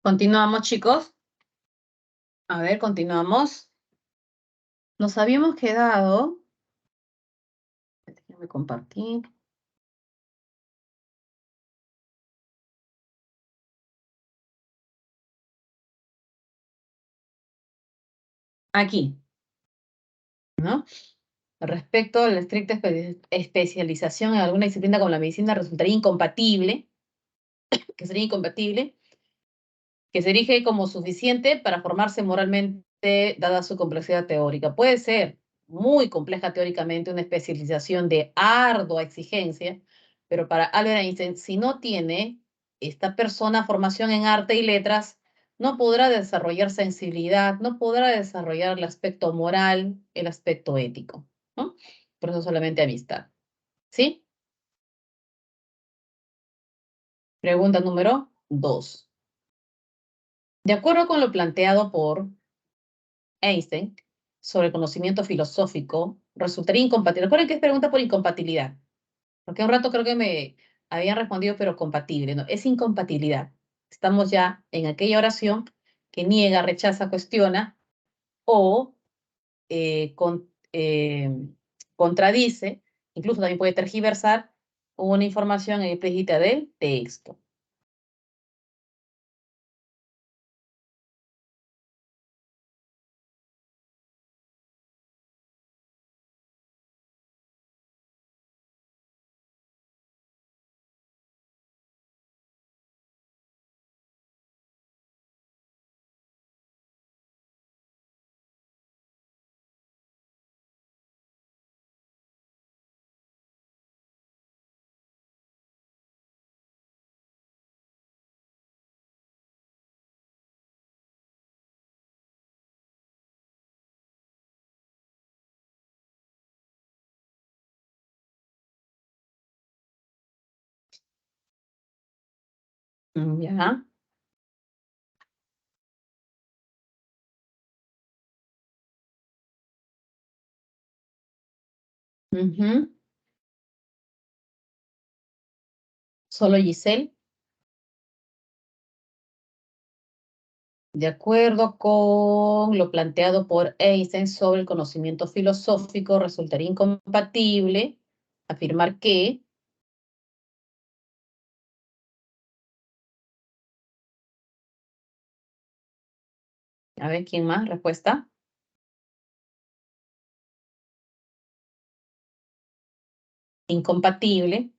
Continuamos, chicos. A ver, continuamos. Nos habíamos quedado. Déjenme compartir. Aquí, ¿no? Respecto a la estricta especialización en alguna disciplina como la medicina resultaría incompatible, que sería incompatible, que se erige como suficiente para formarse moralmente dada su complejidad teórica. Puede ser muy compleja teóricamente una especialización de ardua exigencia, pero para Albert Einstein, si no tiene esta persona formación en arte y letras, no podrá desarrollar sensibilidad, no podrá desarrollar el aspecto moral, el aspecto ético, ¿no? Por eso solamente amistad. ¿Sí? Pregunta número 2. De acuerdo con lo planteado por Einstein sobre el conocimiento filosófico resultaría incompatible. Recuerden que es pregunta por incompatibilidad, porque un rato creo que me habían respondido, pero compatible, ¿no? Es incompatibilidad. Estamos ya en aquella oración que niega, rechaza, cuestiona o contradice, incluso también puede tergiversar una información implícita del texto. Ya. Ujú. Solo Giselle. De acuerdo con lo planteado por Einstein sobre el conocimiento filosófico, resultaría incompatible afirmar que, a ver, ¿quién más? Respuesta. Incompatible.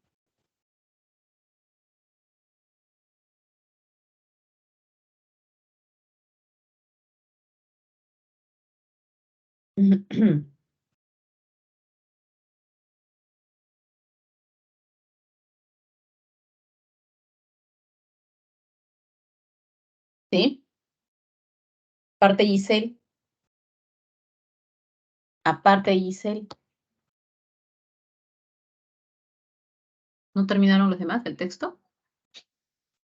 ¿Sí? Parte Giselle. Aparte de Giselle. ¿No terminaron los demás del texto?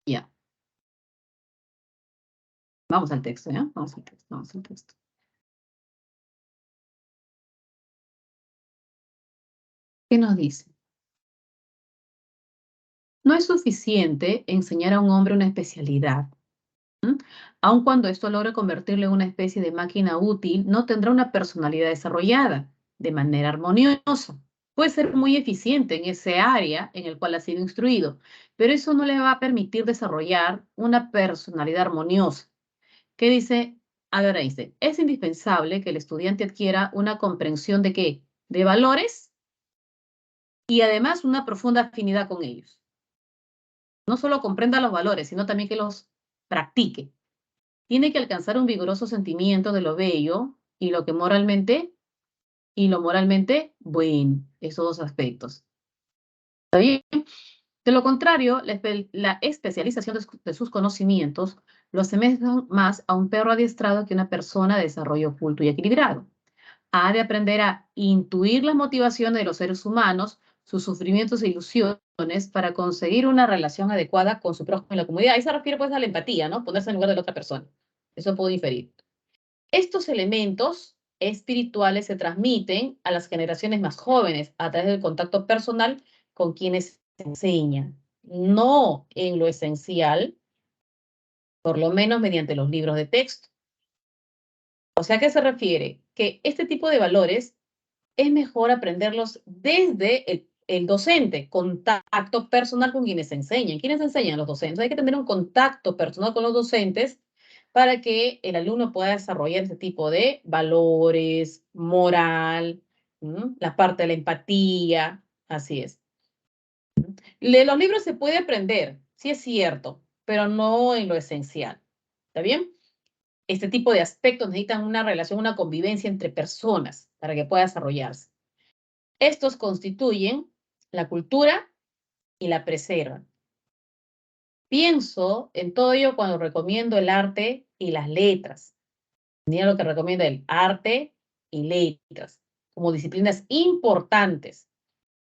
Ya. Vamos al texto, ¿ya? Vamos al texto, vamos al texto. ¿Qué nos dice? No es suficiente enseñar a un hombre una especialidad. Aun cuando esto logre convertirlo en una especie de máquina útil, no tendrá una personalidad desarrollada de manera armoniosa. Puede ser muy eficiente en ese área en el cual ha sido instruido, pero eso no le va a permitir desarrollar una personalidad armoniosa. ¿Qué dice Albert Einstein? Es indispensable que el estudiante adquiera una comprensión de qué, de valores y además una profunda afinidad con ellos. No solo comprenda los valores, sino también que los practique. Tiene que alcanzar un vigoroso sentimiento de lo bello y lo moralmente bueno, esos dos aspectos. ¿Está bien? De lo contrario, la especialización de sus conocimientos lo asemeja más a un perro adiestrado que una persona de desarrollo oculto y equilibrado. Ha de aprender a intuir las motivaciones de los seres humanos, sus sufrimientos e ilusiones para conseguir una relación adecuada con su prójimo y la comunidad. Ahí se refiere pues a la empatía, ¿no? Ponerse en lugar de la otra persona. Eso puedo inferir. Estos elementos espirituales se transmiten a las generaciones más jóvenes a través del contacto personal con quienes se enseñan, no en lo esencial, por lo menos mediante los libros de texto. O sea, ¿a qué se refiere? Que este tipo de valores es mejor aprenderlos desde el docente, contacto personal con quienes enseñan. ¿Quiénes enseñan? Los docentes. Hay que tener un contacto personal con los docentes para que el alumno pueda desarrollar ese tipo de valores, moral, la parte de la empatía, así es. De los libros se puede aprender, sí es cierto, pero no en lo esencial. ¿Está bien? Este tipo de aspectos necesitan una relación, una convivencia entre personas para que pueda desarrollarse. Estos constituyen la cultura y la preservan. Pienso en todo ello cuando recomiendo el arte y las letras. Mira lo que recomienda el arte y letras como disciplinas importantes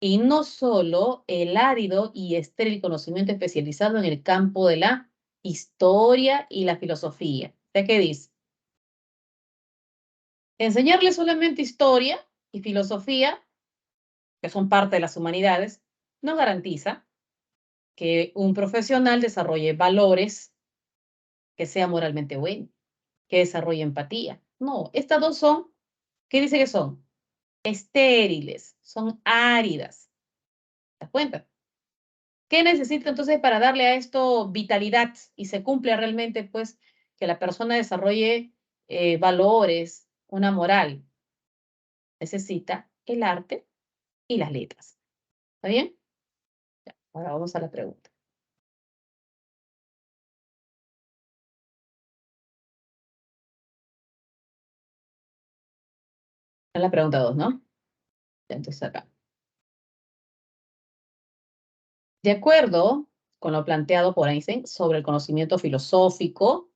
y no solo el árido y estéril conocimiento especializado en el campo de la historia y la filosofía. ¿De qué dice? Enseñarle solamente historia y filosofía, que son parte de las humanidades, no garantiza que un profesional desarrolle valores, que sea moralmente bueno, que desarrolle empatía. No, estas dos son, ¿qué dice que son? Estériles, son áridas. ¿Te das cuenta? ¿Qué necesita entonces para darle a esto vitalidad y se cumpla realmente, pues, que la persona desarrolle valores, una moral? Necesita el arte y las letras. ¿Está bien? Ya, ahora vamos a la pregunta. Es la pregunta 2, ¿no? Ya, entonces acá. De acuerdo con lo planteado por Einstein sobre el conocimiento filosófico,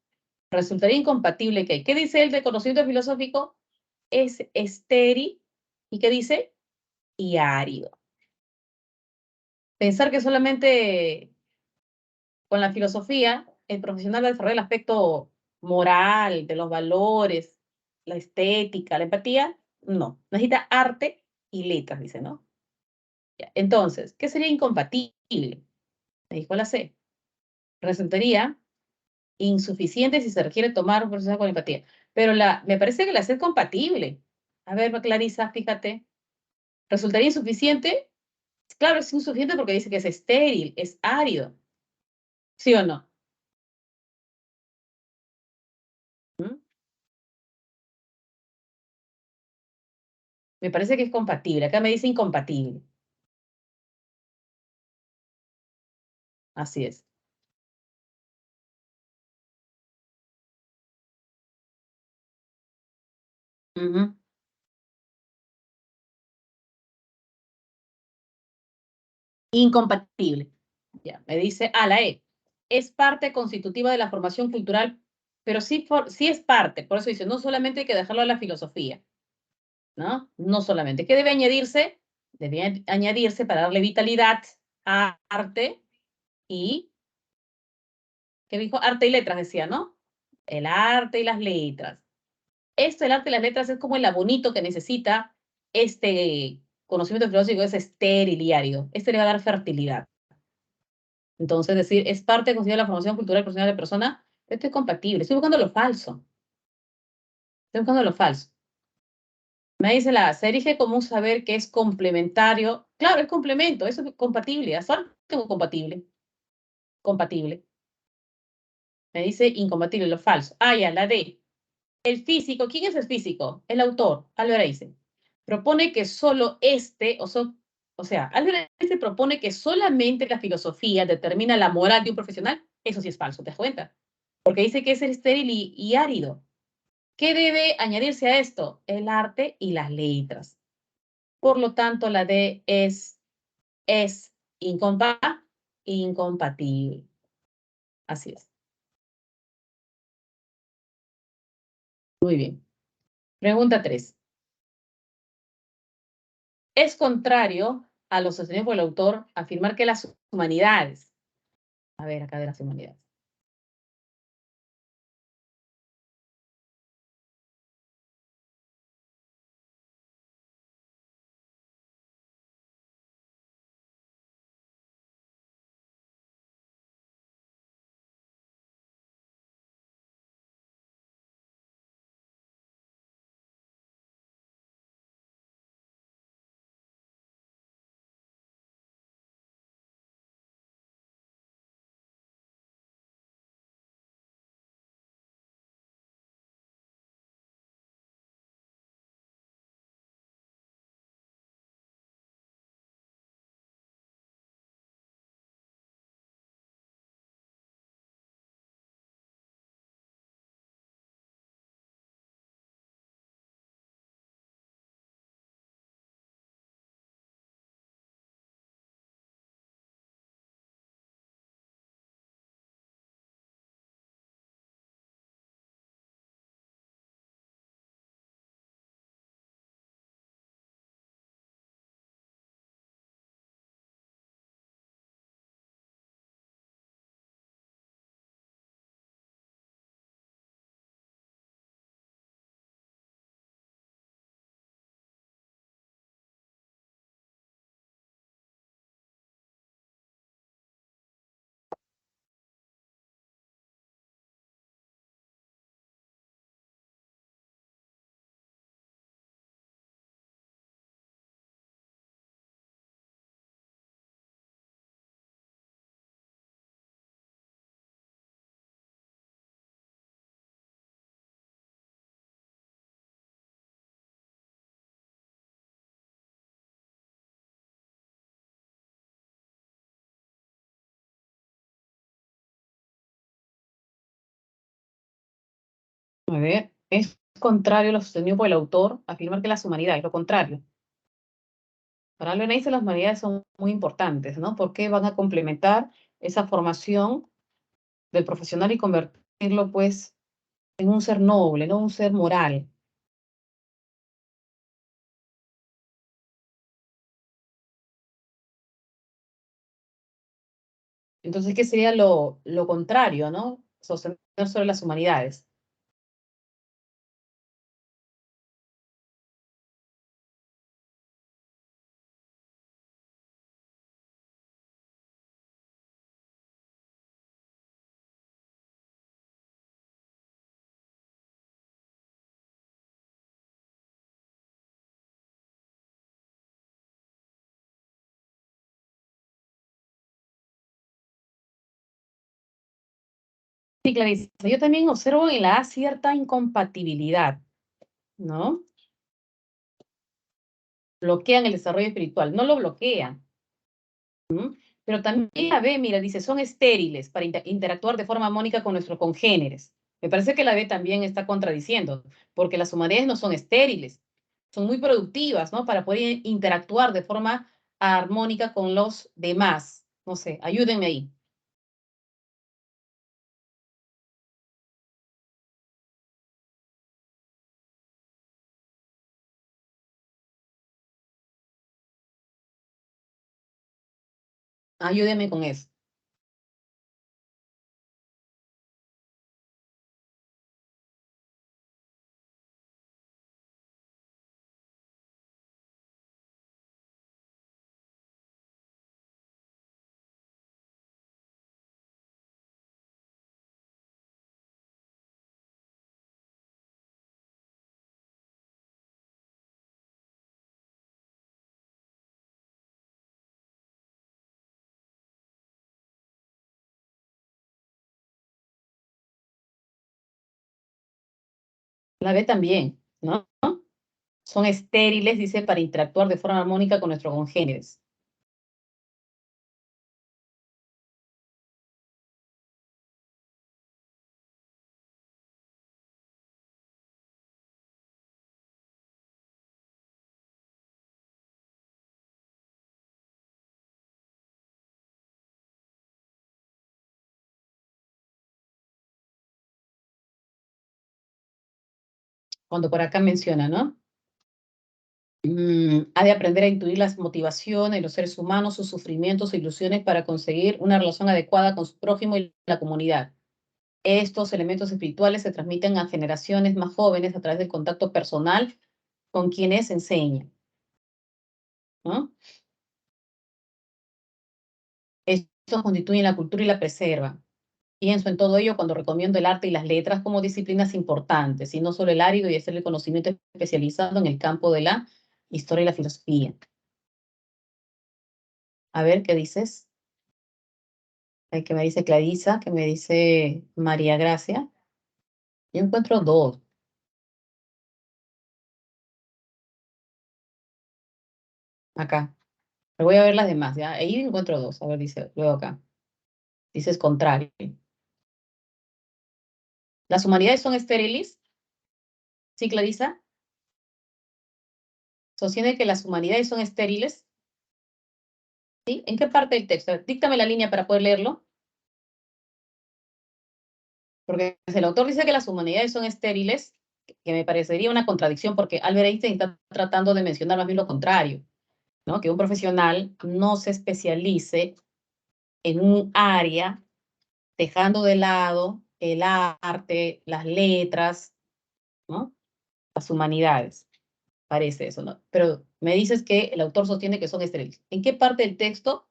resultaría incompatible que, ¿qué dice él de conocimiento filosófico? Es estéril, ¿y qué dice? Y árido. Pensar que solamente con la filosofía el profesional va a desarrollar el aspecto moral, de los valores, la estética, la empatía, no. Necesita arte y letras, dice, ¿no? Ya. Entonces, ¿qué sería incompatible? Me dijo la C. Resultaría insuficiente si se requiere tomar un proceso con empatía. Pero me parece que la C es compatible. A ver, Clarisa, fíjate. ¿Resultaría insuficiente? Claro, es insuficiente porque dice que es estéril, es árido. ¿Sí o no? ¿Mm? Me parece que es compatible. Acá me dice incompatible. Así es. Ujú. Incompatible. Ya, me dice a la E. Es parte constitutiva de la formación cultural, pero sí, sí es parte. Por eso dice, no solamente hay que dejarlo a la filosofía, ¿no? No solamente. ¿Qué debe añadirse? Debe añadirse para darle vitalidad a arte y, ¿qué dijo? Arte y letras, decía, ¿no? El arte y las letras. Esto, el arte y las letras, es como el abonito que necesita este conocimiento filosófico, es estéril y árido. Este le va a dar fertilidad. Entonces, decir, es parte considera la formación cultural profesional de la persona, esto es compatible. Estoy buscando lo falso. Estoy buscando lo falso. Me dice se erige como un saber que es complementario. Claro, es complemento, eso es compatible. Hasta ahora tengo compatible. Compatible. Me dice incompatible, lo falso. Ah, ya, la D. El físico, ¿quién es el físico? El autor, Albert Einstein. Propone que solo o sea, Albert Einstein propone que solamente la filosofía determina la moral de un profesional. Eso sí es falso, ¿te das cuenta? Porque dice que es estéril y árido. ¿Qué debe añadirse a esto? El arte y las letras. Por lo tanto, la D es incompatible. Así es. Muy bien. Pregunta 3. Es contrario a lo sostenido por el autor afirmar que las humanidades, a ver, acá de las humanidades, A ver, es contrario a lo sostenido por el autor afirmar que las humanidades, lo contrario. Para Albert Einstein las humanidades son muy importantes, ¿no? Porque van a complementar esa formación del profesional y convertirlo, pues, en un ser noble, ¿no? Un ser moral. Entonces, ¿qué sería lo contrario, ¿no? Sostener sobre las humanidades. Sí, Clarice, yo también observo en la A cierta incompatibilidad, ¿no? Bloquean el desarrollo espiritual, no lo bloquean. Pero también la B, mira, dice, son estériles para interactuar de forma armónica con nuestros congéneres. Me parece que la B también está contradiciendo, porque las humanidades no son estériles, son muy productivas, ¿no? Para poder interactuar de forma armónica con los demás. No sé, ayúdenme ahí. Ayúdenme con eso. La B también, ¿no? Son estériles, dice, para interactuar de forma armónica con nuestros congéneres. Cuando por acá menciona, ¿no? Ha de aprender a intuir las motivaciones de los seres humanos, sus sufrimientos e ilusiones para conseguir una relación adecuada con su prójimo y la comunidad. Estos elementos espirituales se transmiten a generaciones más jóvenes a través del contacto personal con quienes enseñan, ¿no? Estos constituyen la cultura y la preservan. Pienso en todo ello cuando recomiendo el arte y las letras como disciplinas importantes, y no solo el árido y hacer el conocimiento especializado en el campo de la historia y la filosofía. A ver, ¿qué dices? ¿Qué me dice Clarisa? ¿Qué me dice María Gracia? Yo encuentro dos. Acá. Pero voy a ver las demás, ¿ya? Ahí encuentro dos. A ver, dice, luego acá. Dices contrario. ¿Las humanidades son estériles? ¿Sí, Clarisa? Sostiene que las humanidades son estériles. ¿Sí? ¿En qué parte del texto? Díctame la línea para poder leerlo. Porque si el autor dice que las humanidades son estériles, que me parecería una contradicción, porque Albert Einstein está tratando de mencionar más bien lo contrario, ¿no? Que un profesional no se especialice en un área, dejando de lado el arte, las letras, ¿no? Las humanidades. Parece eso, ¿no? Pero me dices que el autor sostiene que son estériles. ¿En qué parte del texto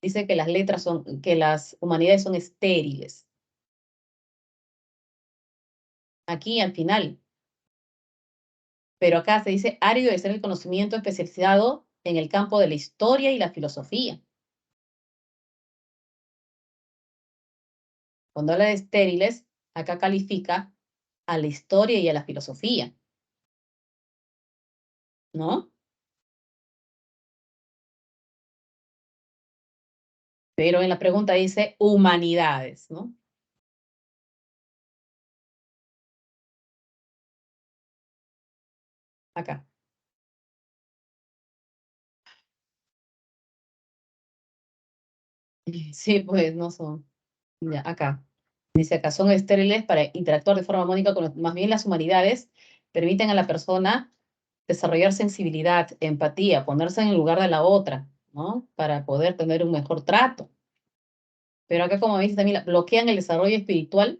dice que las letras son, que las humanidades son estériles? Aquí al final. Pero acá se dice árido de ser el conocimiento especializado en el campo de la historia y la filosofía. Cuando habla de estériles, acá califica a la historia y a la filosofía, ¿no? Pero en la pregunta dice humanidades, ¿no? Acá. Sí, pues no son. Ya, acá. Dice acá, son estériles para interactuar de forma armónica con más bien las humanidades, permiten a la persona desarrollar sensibilidad, empatía, ponerse en el lugar de la otra, ¿no? Para poder tener un mejor trato. Pero acá, como dice también, bloquean el desarrollo espiritual,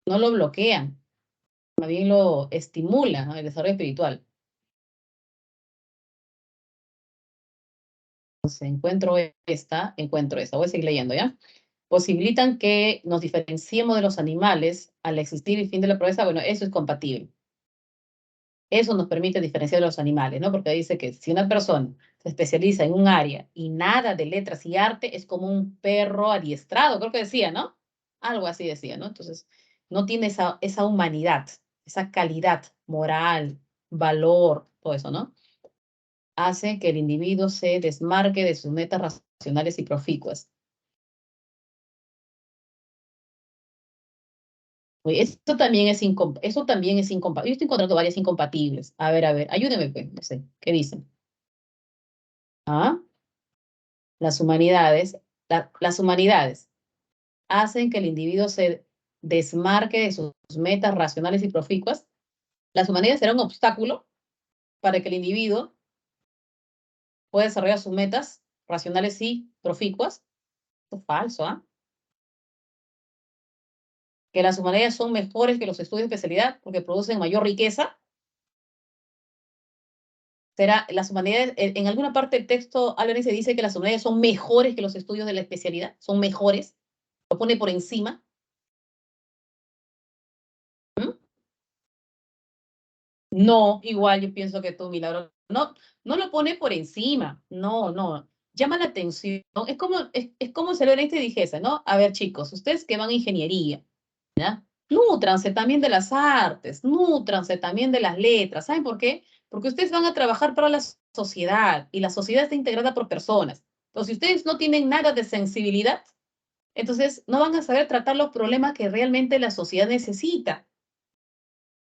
no lo bloquean, más bien lo estimulan, ¿no? El desarrollo espiritual. Entonces, encuentro esta, voy a seguir leyendo, ¿ya? Posibilitan que nos diferenciemos de los animales al existir el fin de la pobreza, bueno, eso es compatible. Eso nos permite diferenciar de los animales, ¿no? Porque dice que si una persona se especializa en un área y nada de letras y arte, es como un perro adiestrado, creo que decía, ¿no? Algo así decía, ¿no? Entonces, no tiene esa humanidad, esa calidad moral, valor, todo eso, ¿no? Hace que el individuo se desmarque de sus metas racionales y proficuas. Oye, eso también es incompatible. Yo estoy encontrando varias incompatibles. A ver, ayúdeme, pues, no sé, ¿qué dicen? ¿Ah? Las humanidades, las humanidades hacen que el individuo se desmarque de sus metas racionales y proficuas. Las humanidades serán un obstáculo para que el individuo pueda desarrollar sus metas racionales y proficuas. Esto es falso, ¿ah? Que las humanidades son mejores que los estudios de especialidad porque producen mayor riqueza. Será, las humanidades, en alguna parte del texto, Álvarez se dice que las humanidades son mejores que los estudios de la especialidad, son mejores, lo pone por encima. ¿Mm? No, igual yo pienso que tú, Milagro, no, no lo pone por encima, no, no, llama la atención, es como si Álvarez te dijese, ¿no? A ver, chicos, ustedes que van a ingeniería, ¿ya? Nútranse también de las artes, nútranse también de las letras, ¿saben por qué? Porque ustedes van a trabajar para la sociedad y la sociedad está integrada por personas. Entonces, si ustedes no tienen nada de sensibilidad, entonces no van a saber tratar los problemas que realmente la sociedad necesita.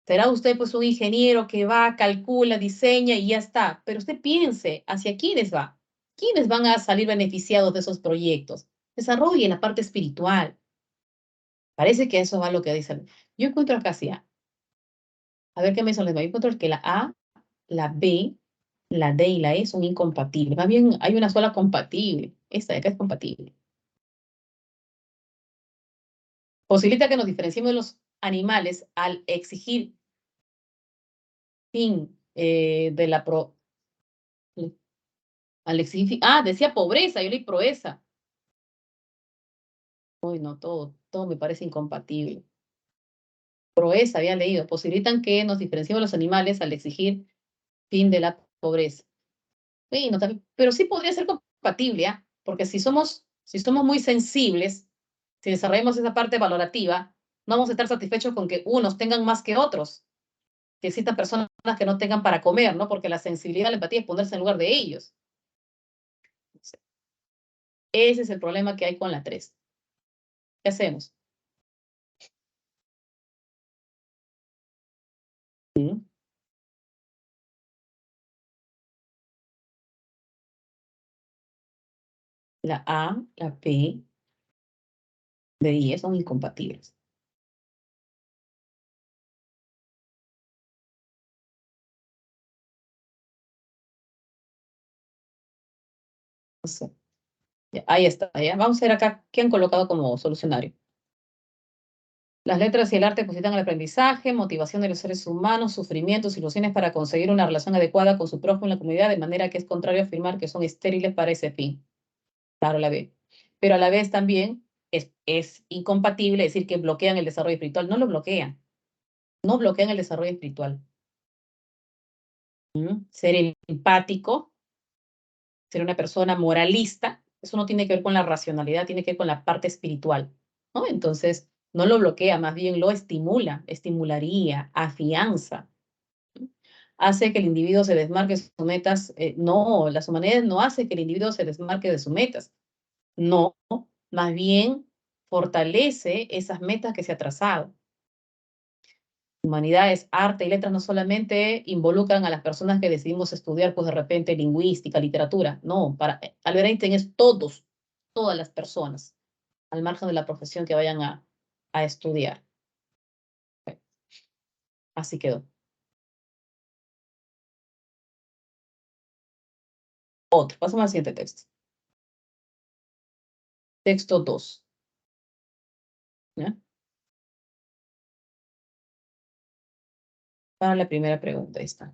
Será usted pues un ingeniero que va, calcula, diseña y ya está, pero usted piense hacia quiénes va, quiénes van a salir beneficiados de esos proyectos. Desarrolle la parte espiritual. Parece que eso va lo que dice. Yo encuentro acá, sí, a ver qué me sale. Yo encuentro que la A, la B, la D y la E son incompatibles. Más bien hay una sola compatible. Esta de acá es compatible. Posibilita que nos diferenciemos de los animales al exigir fin de la pro, al exigir, decía pobreza, yo leí proeza. Uy, no, todo me parece incompatible. Proeza había leído, posibilitan que nos diferenciemos de los animales al exigir fin de la pobreza. Bueno, también, pero sí podría ser compatible, ¿ah? Porque si somos muy sensibles, si desarrollamos esa parte valorativa, no vamos a estar satisfechos con que unos tengan más que otros, que existan personas que no tengan para comer, ¿no? Porque la sensibilidad, la empatía es ponerse en lugar de ellos. Ese es el problema que hay con la 3. ¿Qué hacemos? ¿Sí? La A, la P, D y E son incompatibles. O sea, ya, ahí está, ya. Vamos a ver acá qué han colocado como solucionario. Las letras y el arte posibilitan el aprendizaje, motivación de los seres humanos, sufrimientos, ilusiones para conseguir una relación adecuada con su prójimo en la comunidad, de manera que es contrario a afirmar que son estériles para ese fin. Claro, la B. Pero a la vez también es incompatible decir que bloquean el desarrollo espiritual. No lo bloquean. No bloquean el desarrollo espiritual. Ser empático, ser una persona moralista, eso no tiene que ver con la racionalidad, tiene que ver con la parte espiritual, ¿no? Entonces, no lo bloquea, más bien lo estimula, estimularía, afianza, hace que el individuo se desmarque de sus metas. No, las humanidades no hacen que el individuo se desmarque de sus metas, no, más bien fortalece esas metas que se ha trazado. Humanidades, arte y letras no solamente involucran a las personas que decidimos estudiar, pues de repente lingüística, literatura. No, para Albert Einstein es todos, todas las personas, al margen de la profesión que vayan a estudiar. Así quedó. Otro. Pasamos al siguiente texto. Texto 2. ¿Ya? Para la primera pregunta, ahí está.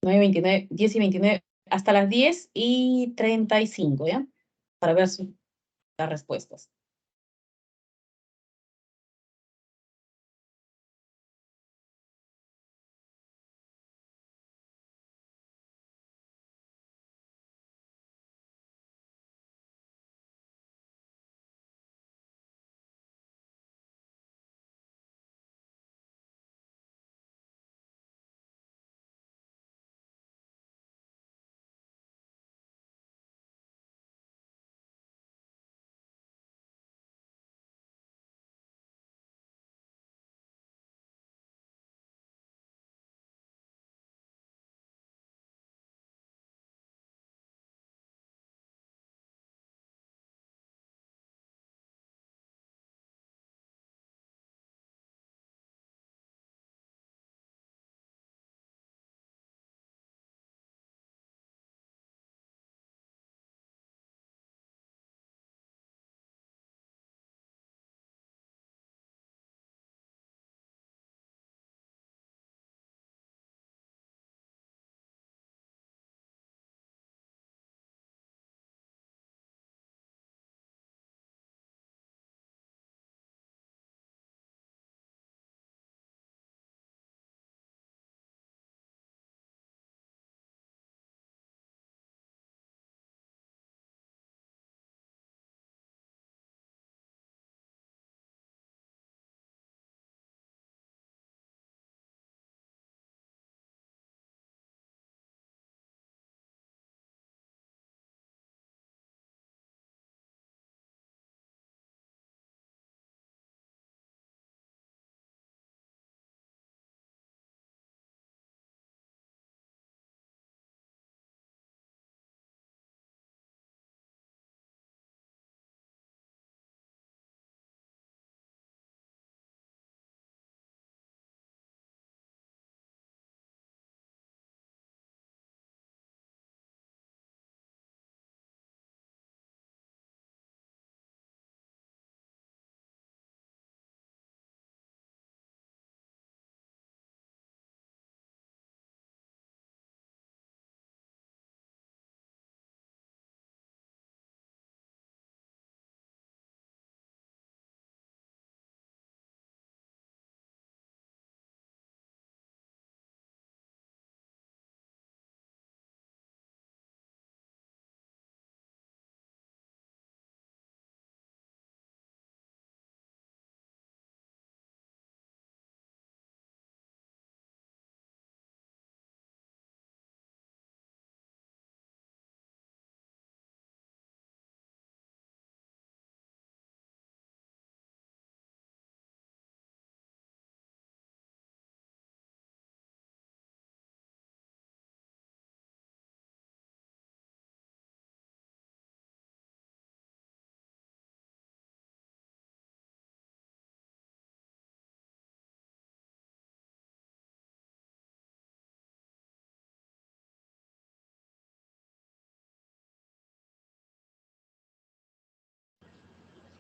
9:29, 10:29, hasta las 10:35, ¿ya? Para ver las respuestas.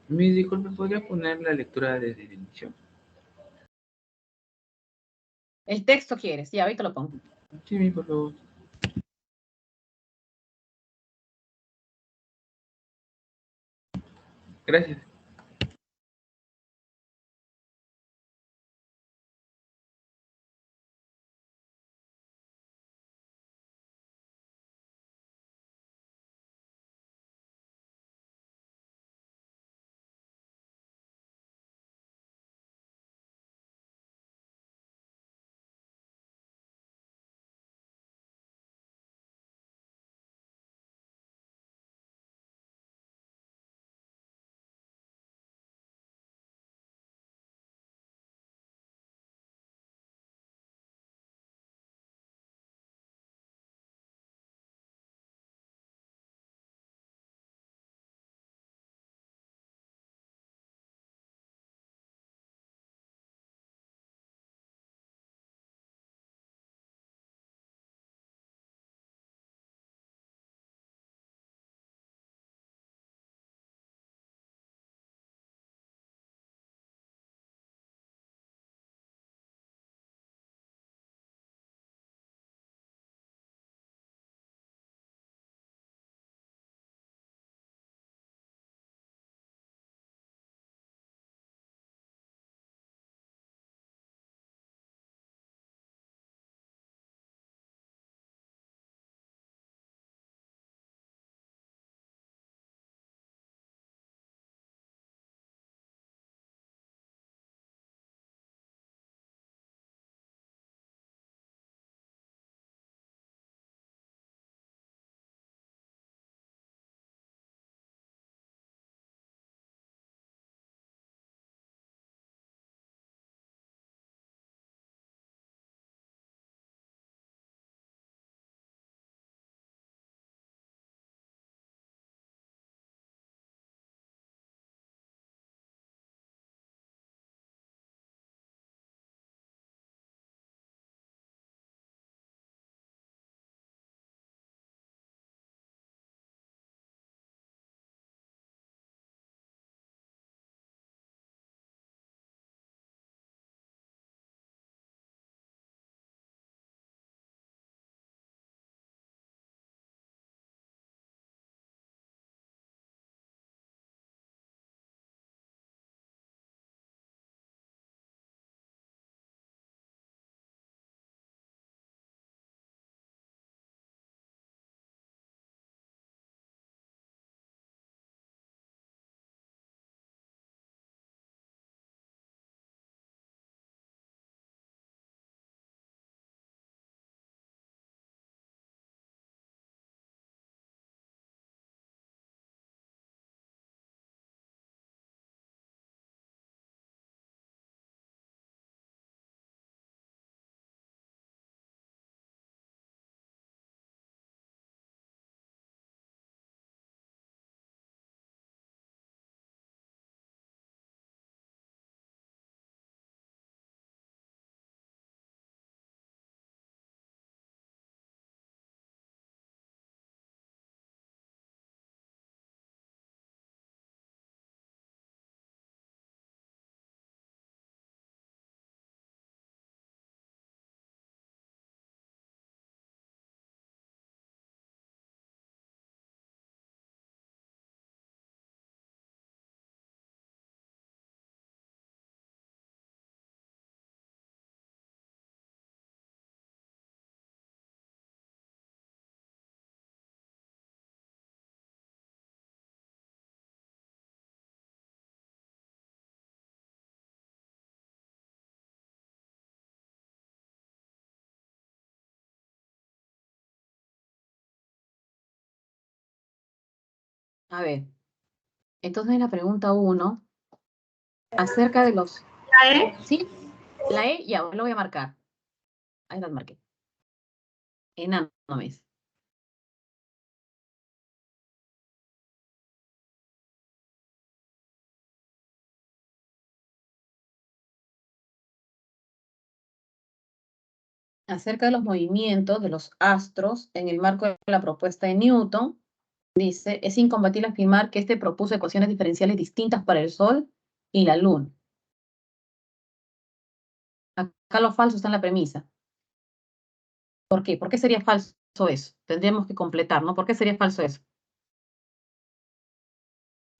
Mi disculpe, ¿podría poner la lectura desde el inicio? El texto quieres, ya, ahorita lo pongo. Sí, por favor. Gracias. A ver, entonces en la pregunta 1, acerca de los... ¿La E? ¿Sí? La E, ya, lo voy a marcar. Ahí la marqué. Enano es. Acerca de los movimientos de los astros en el marco de la propuesta de Newton, dice, es incompatible afirmar que este propuso ecuaciones diferenciales distintas para el Sol y la Luna. Acá lo falso está en la premisa. ¿Por qué? ¿Por qué sería falso eso? Tendríamos que completar, ¿no? ¿Por qué sería falso eso?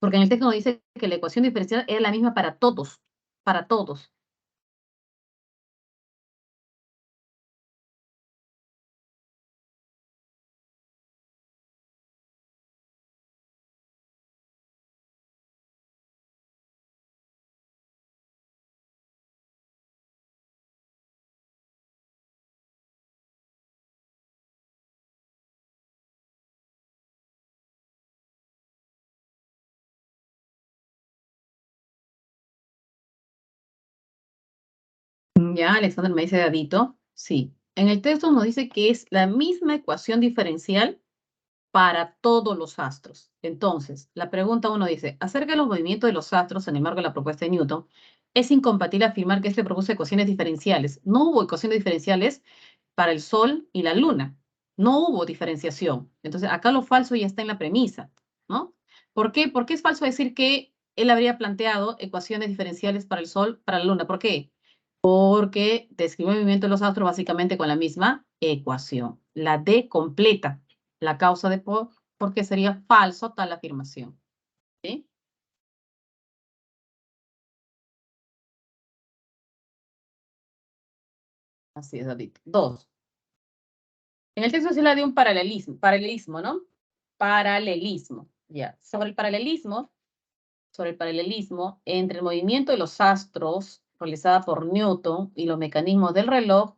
Porque en el texto nos dice que la ecuación diferencial es la misma para todos, para todos. Ya, Alexander me dice Dadito. Sí. En el texto nos dice que es la misma ecuación diferencial para todos los astros. Entonces, la pregunta 1 dice, acerca de los movimientos de los astros en el marco de la propuesta de Newton, es incompatible afirmar que este produce ecuaciones diferenciales. No hubo ecuaciones diferenciales para el Sol y la Luna. No hubo diferenciación. Entonces, acá lo falso ya está en la premisa, ¿no? ¿Por qué? ¿Por qué es falso decir que él habría planteado ecuaciones diferenciales para el Sol, para la Luna? ¿Por qué? Porque describe el movimiento de los astros básicamente con la misma ecuación. La D completa la causa de por qué sería falso tal afirmación. ¿Sí? Así es, David. 2. En el texto se habla de un paralelismo, ¿no? Paralelismo, ya. Sobre el paralelismo entre el movimiento de los astros realizada por Newton y los mecanismos del reloj,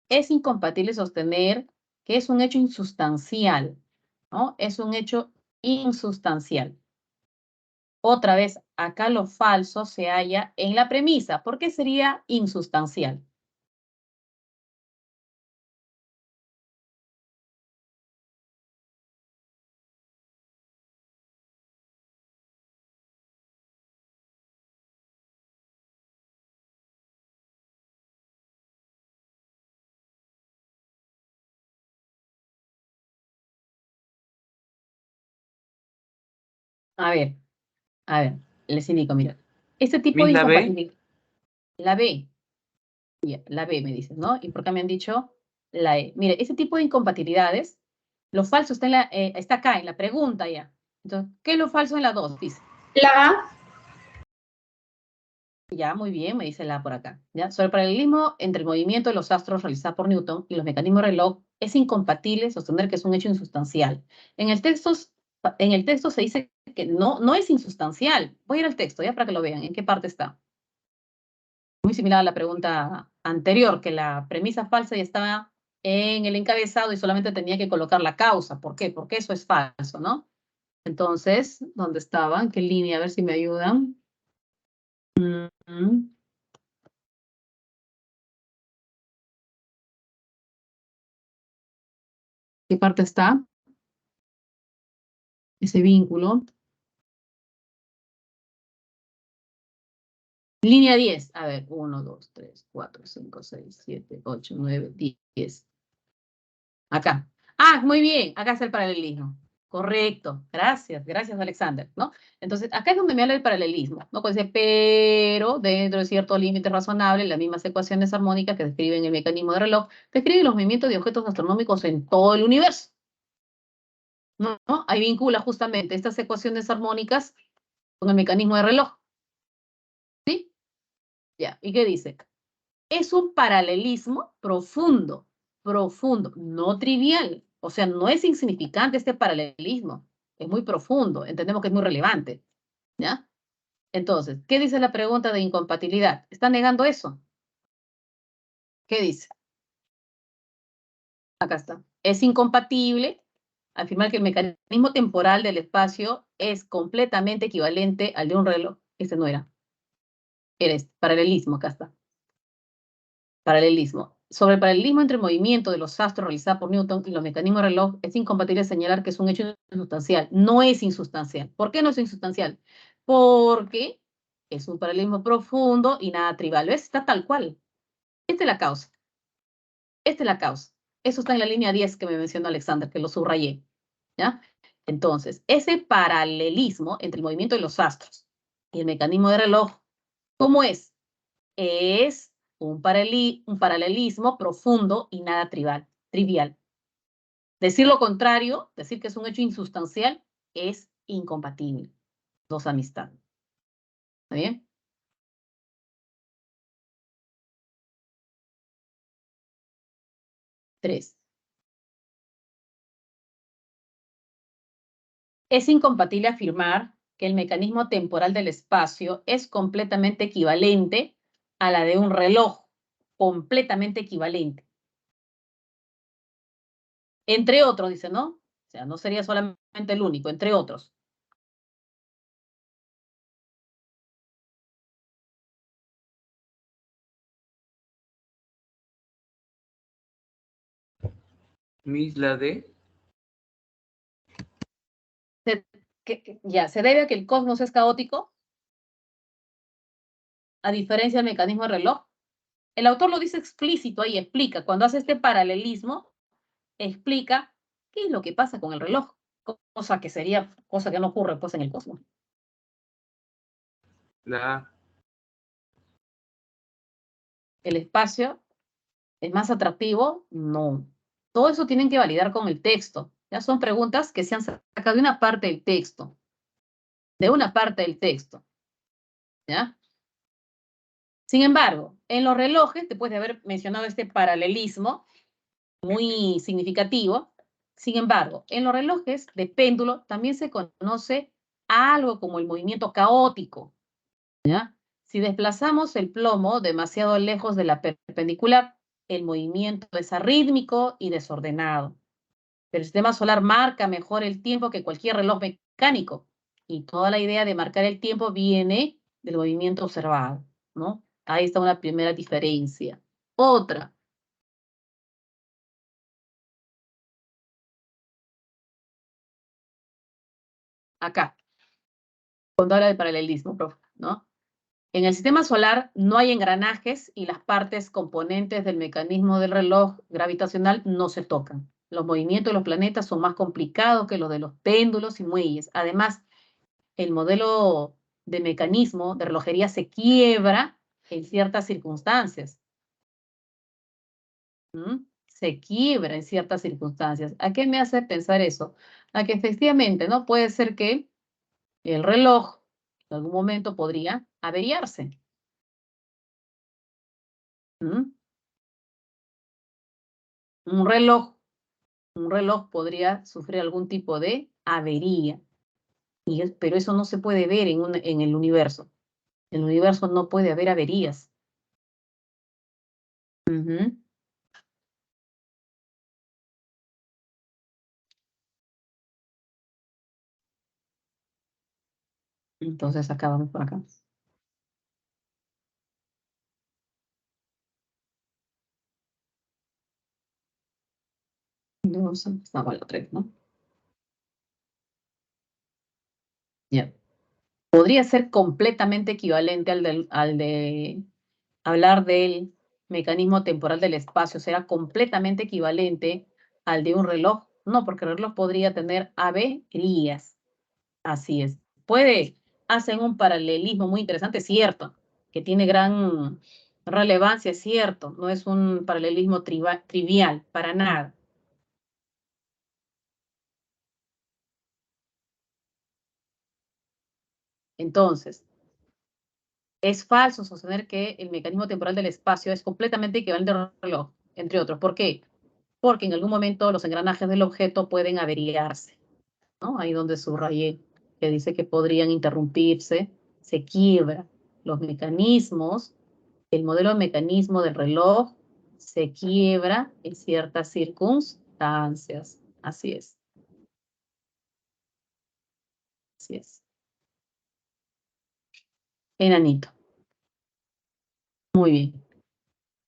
es incompatible sostener que es un hecho insustancial, ¿no? Es un hecho insustancial. Otra vez, acá lo falso se halla en la premisa. ¿Por qué sería insustancial? A ver, les indico, mira. Este tipo ¿Miss de la B? incompatibilidad, la B, ya, la B me dices, ¿no? ¿Y por qué me han dicho la E? Mire, ese tipo de incompatibilidades, lo falso está, está acá, en la pregunta ya. Entonces, ¿qué es lo falso en la 2? Dice. La A. Ya, muy bien, me dice la A por acá. ¿Ya? Sobre el paralelismo entre el movimiento de los astros realizado por Newton y los mecanismos de reloj, es incompatible sostener que es un hecho insustancial. En el texto se dice que no es insustancial. Voy a ir al texto, ya para que lo vean, en qué parte está. Muy similar a la pregunta anterior, que la premisa falsa ya estaba en el encabezado y solamente tenía que colocar la causa. ¿Por qué? Porque eso es falso, ¿no? Entonces, ¿dónde estaban? ¿Qué línea? A ver si me ayudan. Mm. ¿Qué parte está ese vínculo? Línea 10. A ver, 1, 2, 3, 4, 5, 6, 7, 8, 9, 10. Acá. Ah, muy bien. Acá está el paralelismo. Correcto. Gracias. Gracias, Alexander. ¿No? Entonces, acá es donde me habla el paralelismo. ¿No? Pues dice, pero dentro de ciertos límites razonables, las mismas ecuaciones armónicas que describen el mecanismo de reloj, describen los movimientos de objetos astronómicos en todo el universo. ¿No? ¿No? Ahí vincula justamente estas ecuaciones armónicas con el mecanismo de reloj. ¿Sí? Ya. ¿Y qué dice? Es un paralelismo profundo, profundo, no trivial. O sea, no es insignificante este paralelismo. Es muy profundo. Entendemos que es muy relevante. ¿Ya? Entonces, ¿qué dice la pregunta de incompatibilidad? ¿Está negando eso? ¿Qué dice? Acá está. Es incompatible afirmar que el mecanismo temporal del espacio es completamente equivalente al de un reloj. Este no era. Era este, paralelismo, acá está. Paralelismo. Sobre el paralelismo entre el movimiento de los astros realizado por Newton y los mecanismos de reloj, es incompatible señalar que es un hecho insustancial. No es insustancial. ¿Por qué no es insustancial? Porque es un paralelismo profundo y nada trivial. ¿Ves? Está tal cual. Esta es la causa. Esta es la causa. Eso está en la línea 10 que me mencionó Alexander, que lo subrayé. ¿Ya? Entonces, ese paralelismo entre el movimiento de los astros y el mecanismo de reloj, ¿cómo es? Es un paralelismo profundo y nada trivial. Decir lo contrario, decir que es un hecho insustancial, es incompatible. Dos amistades. ¿Está bien? Tres. Es incompatible afirmar que el mecanismo temporal del espacio es completamente equivalente a la de un reloj. Completamente equivalente. Entre otros, dice, ¿no? O sea, no sería solamente el único, entre otros. Miss la de. Ya, se debe a que el cosmos es caótico, a diferencia del mecanismo de reloj. El autor lo dice explícito ahí, explica, cuando hace este paralelismo, explica qué es lo que pasa con el reloj, cosa que no ocurre pues en el cosmos. La. ¿El espacio es más atractivo? No. Todo eso tienen que validar con el texto. Ya son preguntas que se han sacado de una parte del texto. De una parte del texto. ¿Ya? Sin embargo, en los relojes, después de haber mencionado este paralelismo muy significativo, sin embargo, en los relojes de péndulo también se conoce algo como el movimiento caótico, ¿ya? Si desplazamos el plomo demasiado lejos de la perpendicular, el movimiento es arrítmico y desordenado. Pero el sistema solar marca mejor el tiempo que cualquier reloj mecánico. Y toda la idea de marcar el tiempo viene del movimiento observado, ¿no? Ahí está una primera diferencia. Otra, acá, cuando habla de paralelismo, profe, ¿no? En el sistema solar no hay engranajes y las partes componentes del mecanismo del reloj gravitacional no se tocan. Los movimientos de los planetas son más complicados que los de los péndulos y muelles. Además, el modelo de mecanismo de relojería se quiebra en ciertas circunstancias. Se quiebra en ciertas circunstancias. ¿A qué me hace pensar eso? A que efectivamente, ¿no? Puede ser que el reloj en algún momento podría averiarse. ¿Mm? Un reloj, un reloj podría sufrir algún tipo de avería, pero eso no se puede ver en el universo. En el universo no puede haber averías. Ujú. Entonces acá vamos por acá. Dos, estaba la tres, ¿no? Ya. Podría ser completamente equivalente al de hablar del mecanismo temporal del espacio. ¿Será completamente equivalente al de un reloj? No, porque el reloj podría tener averías. Así es. Hacen un paralelismo muy interesante, es cierto, que tiene gran relevancia, es cierto. No es un paralelismo trivial, para nada. Entonces, es falso sostener que el mecanismo temporal del espacio es completamente equivalente al reloj, entre otros. ¿Por qué? Porque en algún momento los engranajes del objeto pueden averiarse, ¿no? Ahí donde subrayé, que dice que podrían interrumpirse, se quiebra. Los mecanismos, el modelo de mecanismo del reloj se quiebra en ciertas circunstancias. Así es. Así es. Enanito. Muy bien.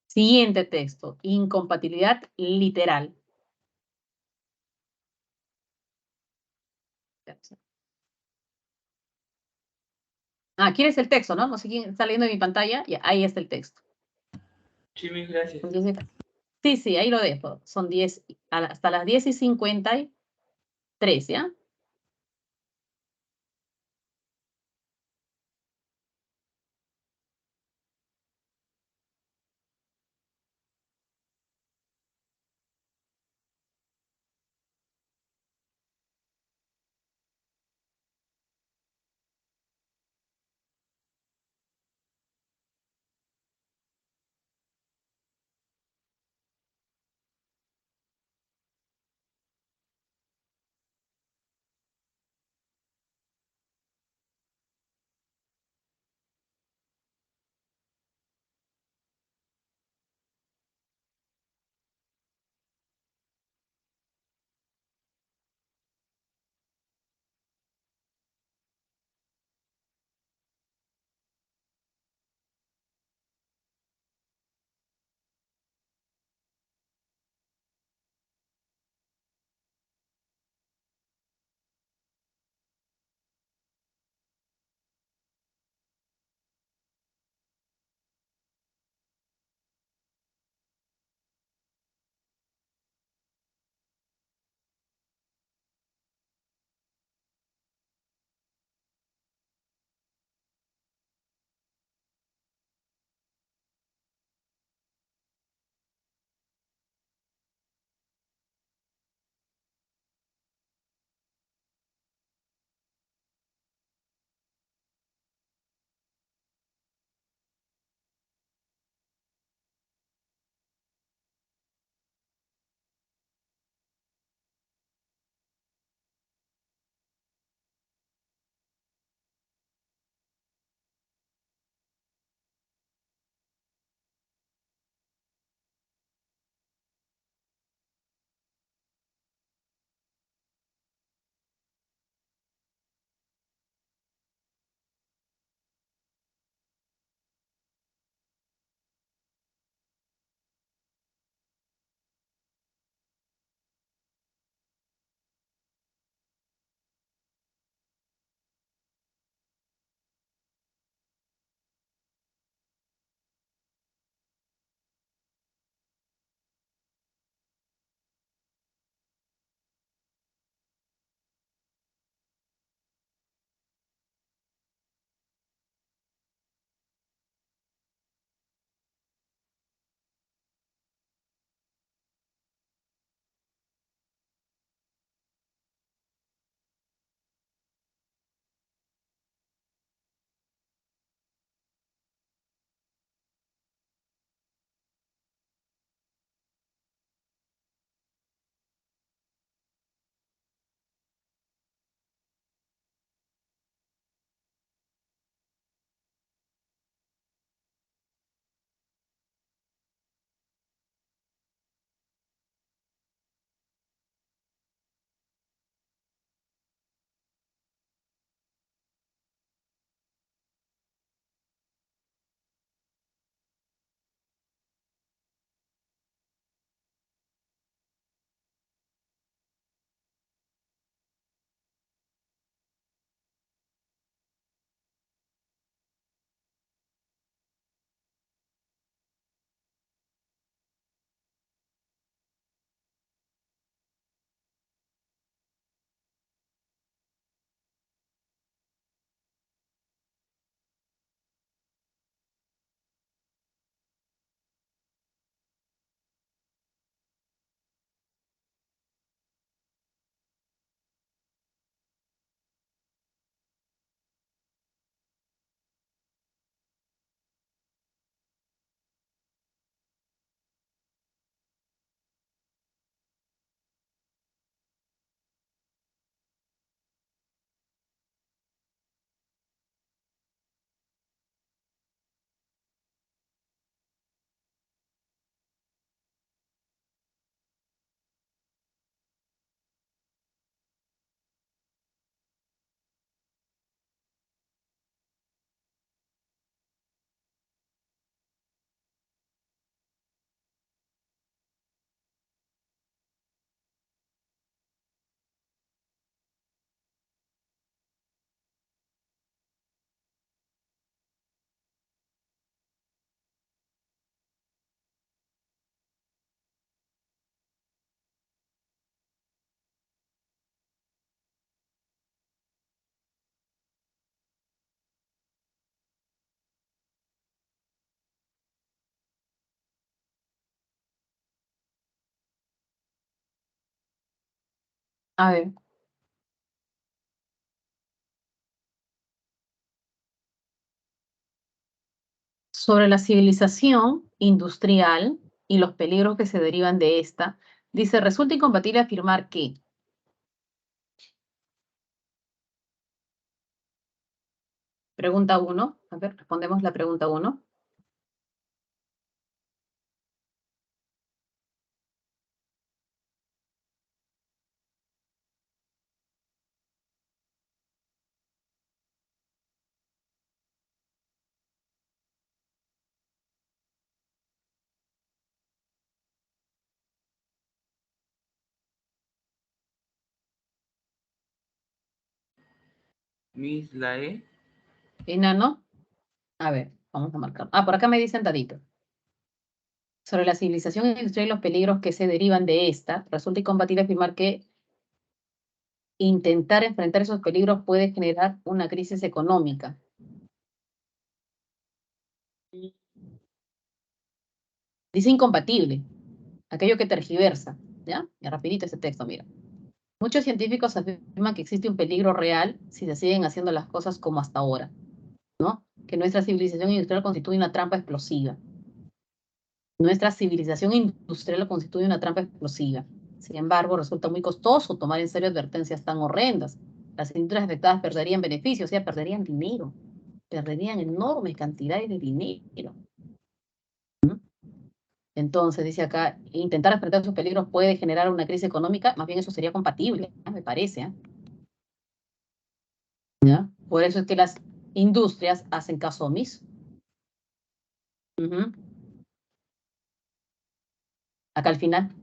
Siguiente texto. Incompatibilidad literal. Ah, ¿quieres el texto, no? No sé quién está leyendo en mi pantalla. Ya, ahí está el texto. Sí, mil gracias. Entonces, sí, sí, ahí lo dejo. Son 10, hasta las 10:53, ¿ya? A ver. Sobre la civilización industrial y los peligros que se derivan de esta, dice, resulta incompatible afirmar que pregunta 1, a ver, respondemos la pregunta 1. Miss la E. Enano, a ver, vamos a marcar. Ah, por acá me dicen Tadito. Sobre la civilización industrial y los peligros que se derivan de esta, resulta incompatible afirmar que intentar enfrentar esos peligros puede generar una crisis económica. Dice incompatible, aquello que tergiversa, ¿ya? Y rapidito ese texto, mira. Muchos científicos afirman que existe un peligro real si se siguen haciendo las cosas como hasta ahora, ¿no? Que nuestra civilización industrial constituye una trampa explosiva. Nuestra civilización industrial constituye una trampa explosiva. Sin embargo, resulta muy costoso tomar en serio advertencias tan horrendas. Las industrias afectadas perderían beneficios, o sea, perderían dinero, perderían enormes cantidades de dinero. Entonces, dice acá, intentar enfrentar esos peligros puede generar una crisis económica, más bien eso sería compatible, me parece. ¿Ya? Por eso es que las industrias hacen caso omiso. Acá al final.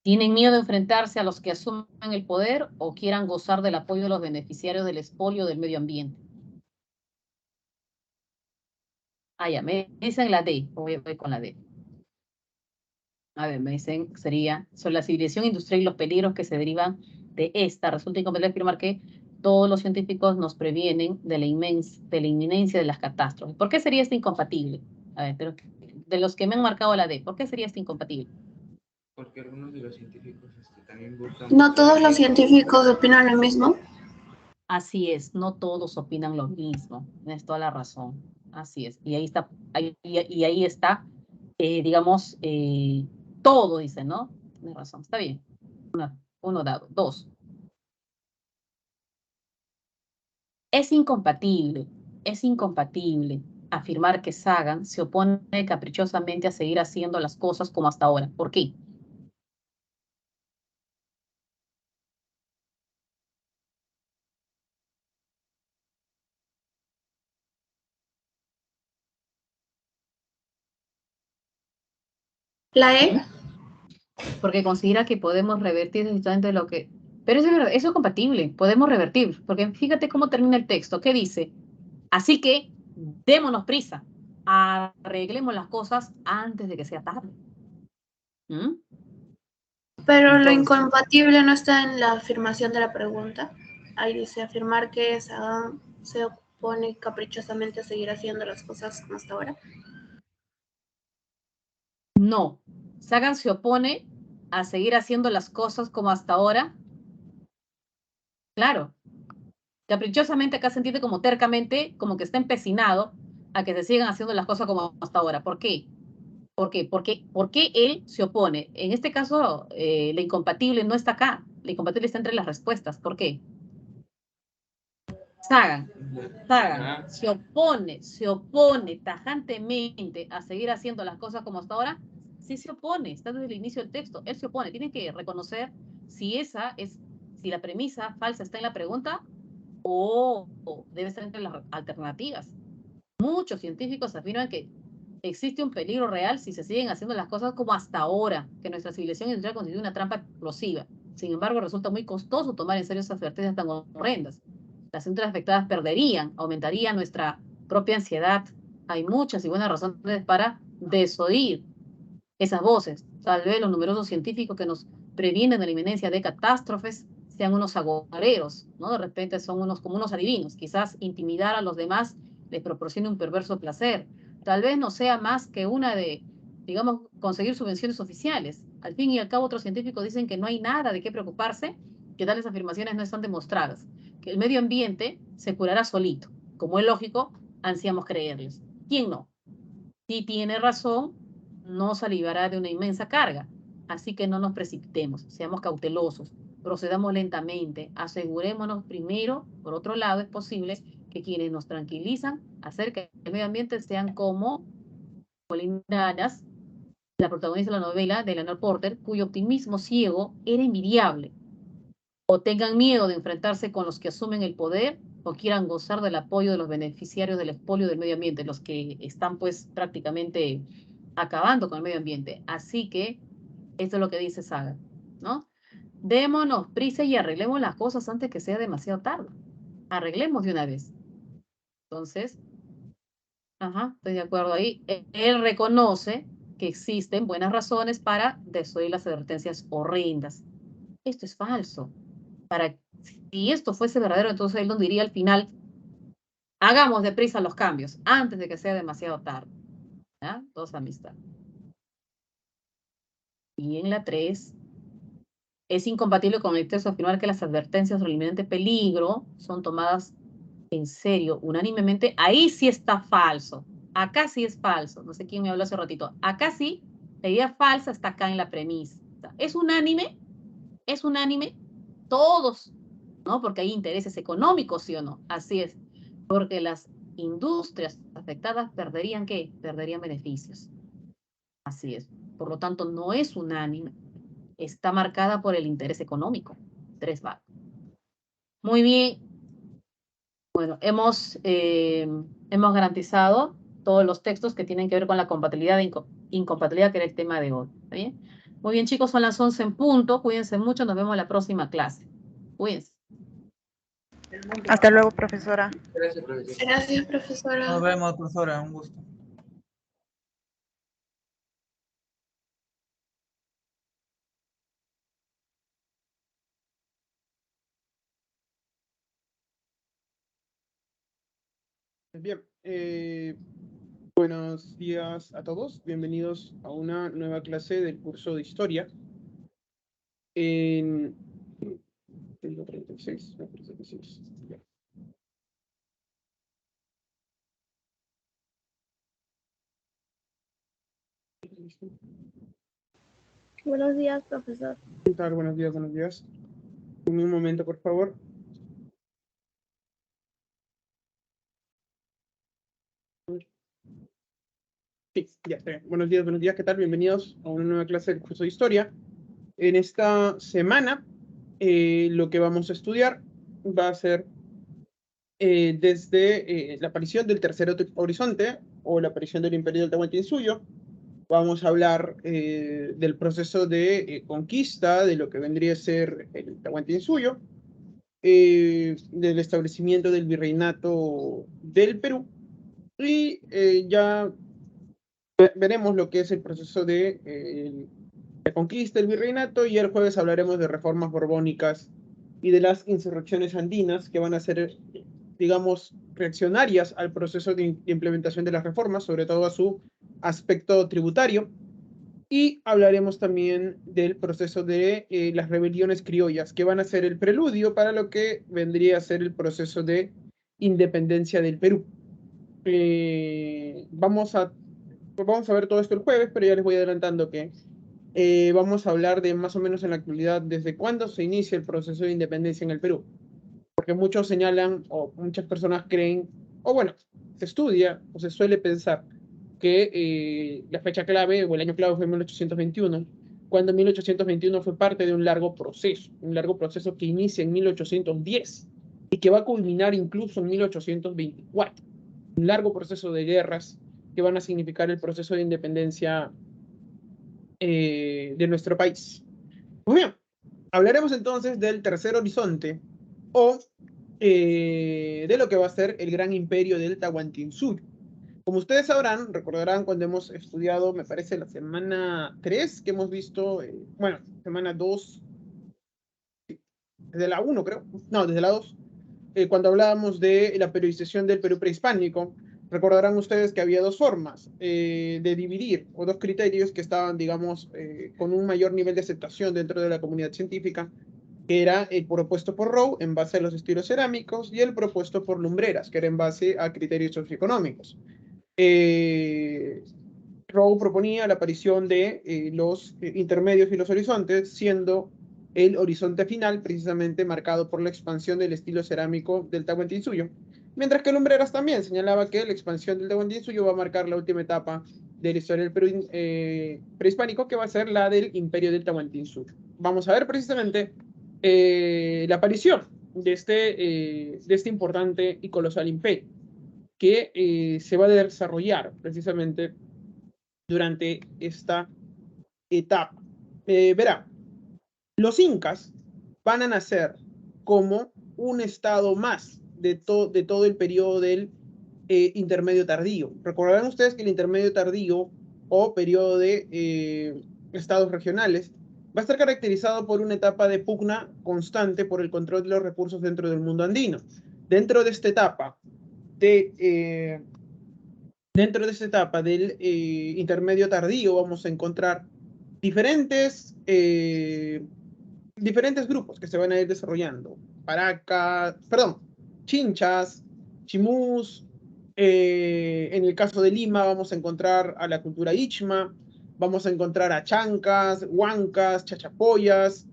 ¿Tienen miedo de enfrentarse a los que asumen el poder o quieran gozar del apoyo de los beneficiarios del expolio del medio ambiente? Ah, ya, me dicen la D. Voy con la D. A ver, me dicen, sería sobre la civilización industrial y los peligros que se derivan de esta. Resulta incompatible afirmar que todos los científicos nos previenen de la inminencia de las catástrofes. ¿Por qué sería esto incompatible? A ver, pero de los que me han marcado la D, ¿por qué sería esto incompatible? Porque algunos de los científicos también buscan... ¿No todos los científicos opinan lo mismo? Así es, no todos opinan lo mismo. Tienes toda la razón. Así es. Y ahí está, ahí está, digamos, todo, dice, ¿no? Tienes razón. Está bien. Uno dado. 2. Es incompatible afirmar que Sagan se opone caprichosamente a seguir haciendo las cosas como hasta ahora. ¿Por qué? ¿La E? Porque considera que podemos revertir exactamente lo que... Pero eso es verdad, eso es compatible, podemos revertir, porque fíjate cómo termina el texto, ¿qué dice? Así que démonos prisa, arreglemos las cosas antes de que sea tarde. Pero Entonces, lo incompatible no está en la afirmación de la pregunta. Ahí dice afirmar que Sagan se opone caprichosamente a seguir haciendo las cosas como hasta ahora. no, Sagan se opone a seguir haciendo las cosas como hasta ahora. Claro, caprichosamente acá se entiende como tercamente, como que está empecinado a que se sigan haciendo las cosas como hasta ahora. ¿Por qué? ¿Por qué él se opone? En este caso, la incompatible no está acá. La incompatible está entre las respuestas. ¿Por qué? Sagan se opone tajantemente a seguir haciendo las cosas como hasta ahora. Sí se opone, está desde el inicio del texto. Él se opone. Tiene que reconocer si si la premisa falsa está en la pregunta o debe estar entre las alternativas. Muchos científicos afirman que existe un peligro real si se siguen haciendo las cosas como hasta ahora, que nuestra civilización industrial constituye una trampa explosiva. Sin embargo, resulta muy costoso tomar en serio esas advertencias tan horrendas. Las industrias afectadas perderían, aumentaría nuestra propia ansiedad. Hay muchas y buenas razones para desoír esas voces. Tal vez los numerosos científicos que nos previenen de la inminencia de catástrofes sean unos agoreros, ¿no? De repente son como unos adivinos. Quizás intimidar a los demás les proporcione un perverso placer. Tal vez no sea más que una de digamos, conseguir subvenciones oficiales. Al fin y al cabo, otros científicos dicen que no hay nada de qué preocuparse, que tales afirmaciones no están demostradas, que el medio ambiente se curará solito. Como es lógico, ansiamos creerles. ¿Quién no? Si tiene razón, no se aliviará de una inmensa carga. Así que no nos precipitemos, seamos cautelosos, procedamos lentamente, asegurémonos primero, por otro lado, es posible que quienes nos tranquilizan acerca del medio ambiente sean como Paulina Aras, la protagonista de la novela de Eleanor Porter, cuyo optimismo ciego era envidiable, o tengan miedo de enfrentarse con los que asumen el poder o quieran gozar del apoyo de los beneficiarios del expolio del medio ambiente, los que están pues prácticamente acabando con el medio ambiente. Así que esto es lo que dice Saga, ¿no? Démonos prisa y arreglemos las cosas antes que sea demasiado tarde. Arreglemos de una vez. Entonces, ajá, estoy de acuerdo ahí. Él reconoce que existen buenas razones para desoír las advertencias horrendas. Esto es falso. Si esto fuese verdadero, entonces él nos diría al final, hagamos deprisa los cambios antes de que sea demasiado tarde. ¿Ya? Dos amistad. Y en la 3, es incompatible con el texto afirmar que las advertencias sobre el inminente peligro son tomadas en serio, unánimemente. Ahí sí está falso. Acá sí es falso. No sé quién me habló hace ratito. Acá sí, la idea falsa está acá en la premisa. Es unánime, todos, ¿no? Porque hay intereses económicos, ¿sí o no? Así es. Porque las industrias afectadas perderían, ¿qué? Perderían beneficios. Así es. Por lo tanto, no es unánime. Está marcada por el interés económico. 3 va. Muy bien. Bueno, hemos garantizado todos los textos que tienen que ver con la compatibilidad e incompatibilidad, que era el tema de hoy. ¿Está bien? Muy bien, chicos, son las 11 en punto. Cuídense mucho. Nos vemos en la próxima clase. Cuídense. Hasta luego, profesora. Gracias, profesor. Gracias, profesora. Nos vemos, profesora. Un gusto. Bien, buenos días a todos. Bienvenidos a una nueva clase del curso de Historia. En 36, me parece que sí es. Ya. Buenos días, profesor. ¿Qué tal? Buenos días, buenos días. Un momento, por favor. Sí, ya está bien. Buenos días, ¿qué tal? Bienvenidos a una nueva clase del curso de Historia. En esta semana, lo que vamos a estudiar va a ser desde la aparición del tercer horizonte o la aparición del Imperio del Tahuantinsuyo. Vamos a hablar del proceso de conquista de lo que vendría a ser el Tahuantinsuyo, del establecimiento del virreinato del Perú, y ya veremos lo que es el proceso de la conquista del virreinato, y el jueves hablaremos de reformas borbónicas y de las insurrecciones andinas que van a ser, digamos, reaccionarias al proceso de implementación de las reformas, sobre todo a su aspecto tributario. Y hablaremos también del proceso de las rebeliones criollas, que van a ser el preludio para lo que vendría a ser el proceso de independencia del Perú. Vamos a ver todo esto el jueves, pero ya les voy adelantando que vamos a hablar de más o menos en la actualidad desde cuándo se inicia el proceso de independencia en el Perú. Porque muchos señalan, o muchas personas creen, o bueno, se estudia, o se suele pensar que la fecha clave o el año clave fue 1821, cuando 1821 fue parte de un largo proceso que inicia en 1810 y que va a culminar incluso en 1824. Un largo proceso de guerras que van a significar el proceso de independencia de nuestro país. Muy bien, hablaremos entonces del tercer horizonte o de lo que va a ser el gran imperio del Tahuantinsuyo. Como ustedes sabrán, recordarán cuando hemos estudiado, me parece, la semana 3, que hemos visto, bueno, semana 2, desde la 1 creo, no, desde la 2, cuando hablábamos de la periodización del Perú prehispánico, Recordarán ustedes que había dos formas de dividir, o dos criterios que estaban, digamos, con un mayor nivel de aceptación dentro de la comunidad científica, que era el propuesto por Rowe en base a los estilos cerámicos y el propuesto por Lumbreras, que era en base a criterios socioeconómicos. Rowe proponía la aparición de los intermedios y los horizontes, siendo el horizonte final precisamente marcado por la expansión del estilo cerámico del Tahuantinsuyo, mientras que Lumbreras también señalaba que la expansión del Tahuantinsuyo va a marcar la última etapa de la historia del Perú prehispánico, que va a ser la del imperio del Tahuantinsuyo. Vamos a ver precisamente la aparición de este importante y colosal imperio, que se va a desarrollar precisamente durante esta etapa. Verá, los incas van a nacer como un estado más de todo el periodo del intermedio tardío. Recordarán ustedes que el intermedio tardío o periodo de estados regionales va a estar caracterizado por una etapa de pugna constante por el control de los recursos dentro del mundo andino. Dentro de esta etapa del intermedio tardío vamos a encontrar diferentes grupos que se van a ir desarrollando. Chinchas, chimús. En el caso de Lima vamos a encontrar a la cultura Ichma, vamos a encontrar a chancas, huancas, chachapoyas,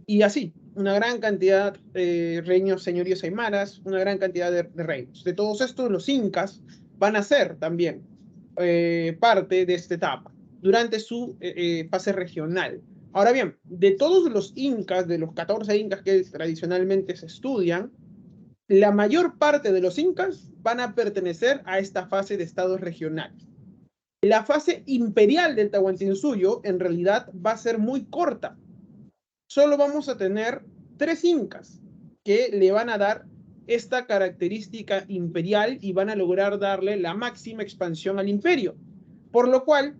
y así, una gran cantidad de reinos señoríos aymaras, una gran cantidad de reinos. De todos estos, los incas van a ser también parte de esta etapa durante su fase regional. Ahora bien, de todos los incas, de los 14 incas que tradicionalmente se estudian, la mayor parte de los incas van a pertenecer a esta fase de estados regionales. La fase imperial del Tahuantinsuyo en realidad va a ser muy corta. Solo vamos a tener 3 incas que le van a dar esta característica imperial y van a lograr darle la máxima expansión al imperio. Por lo cual,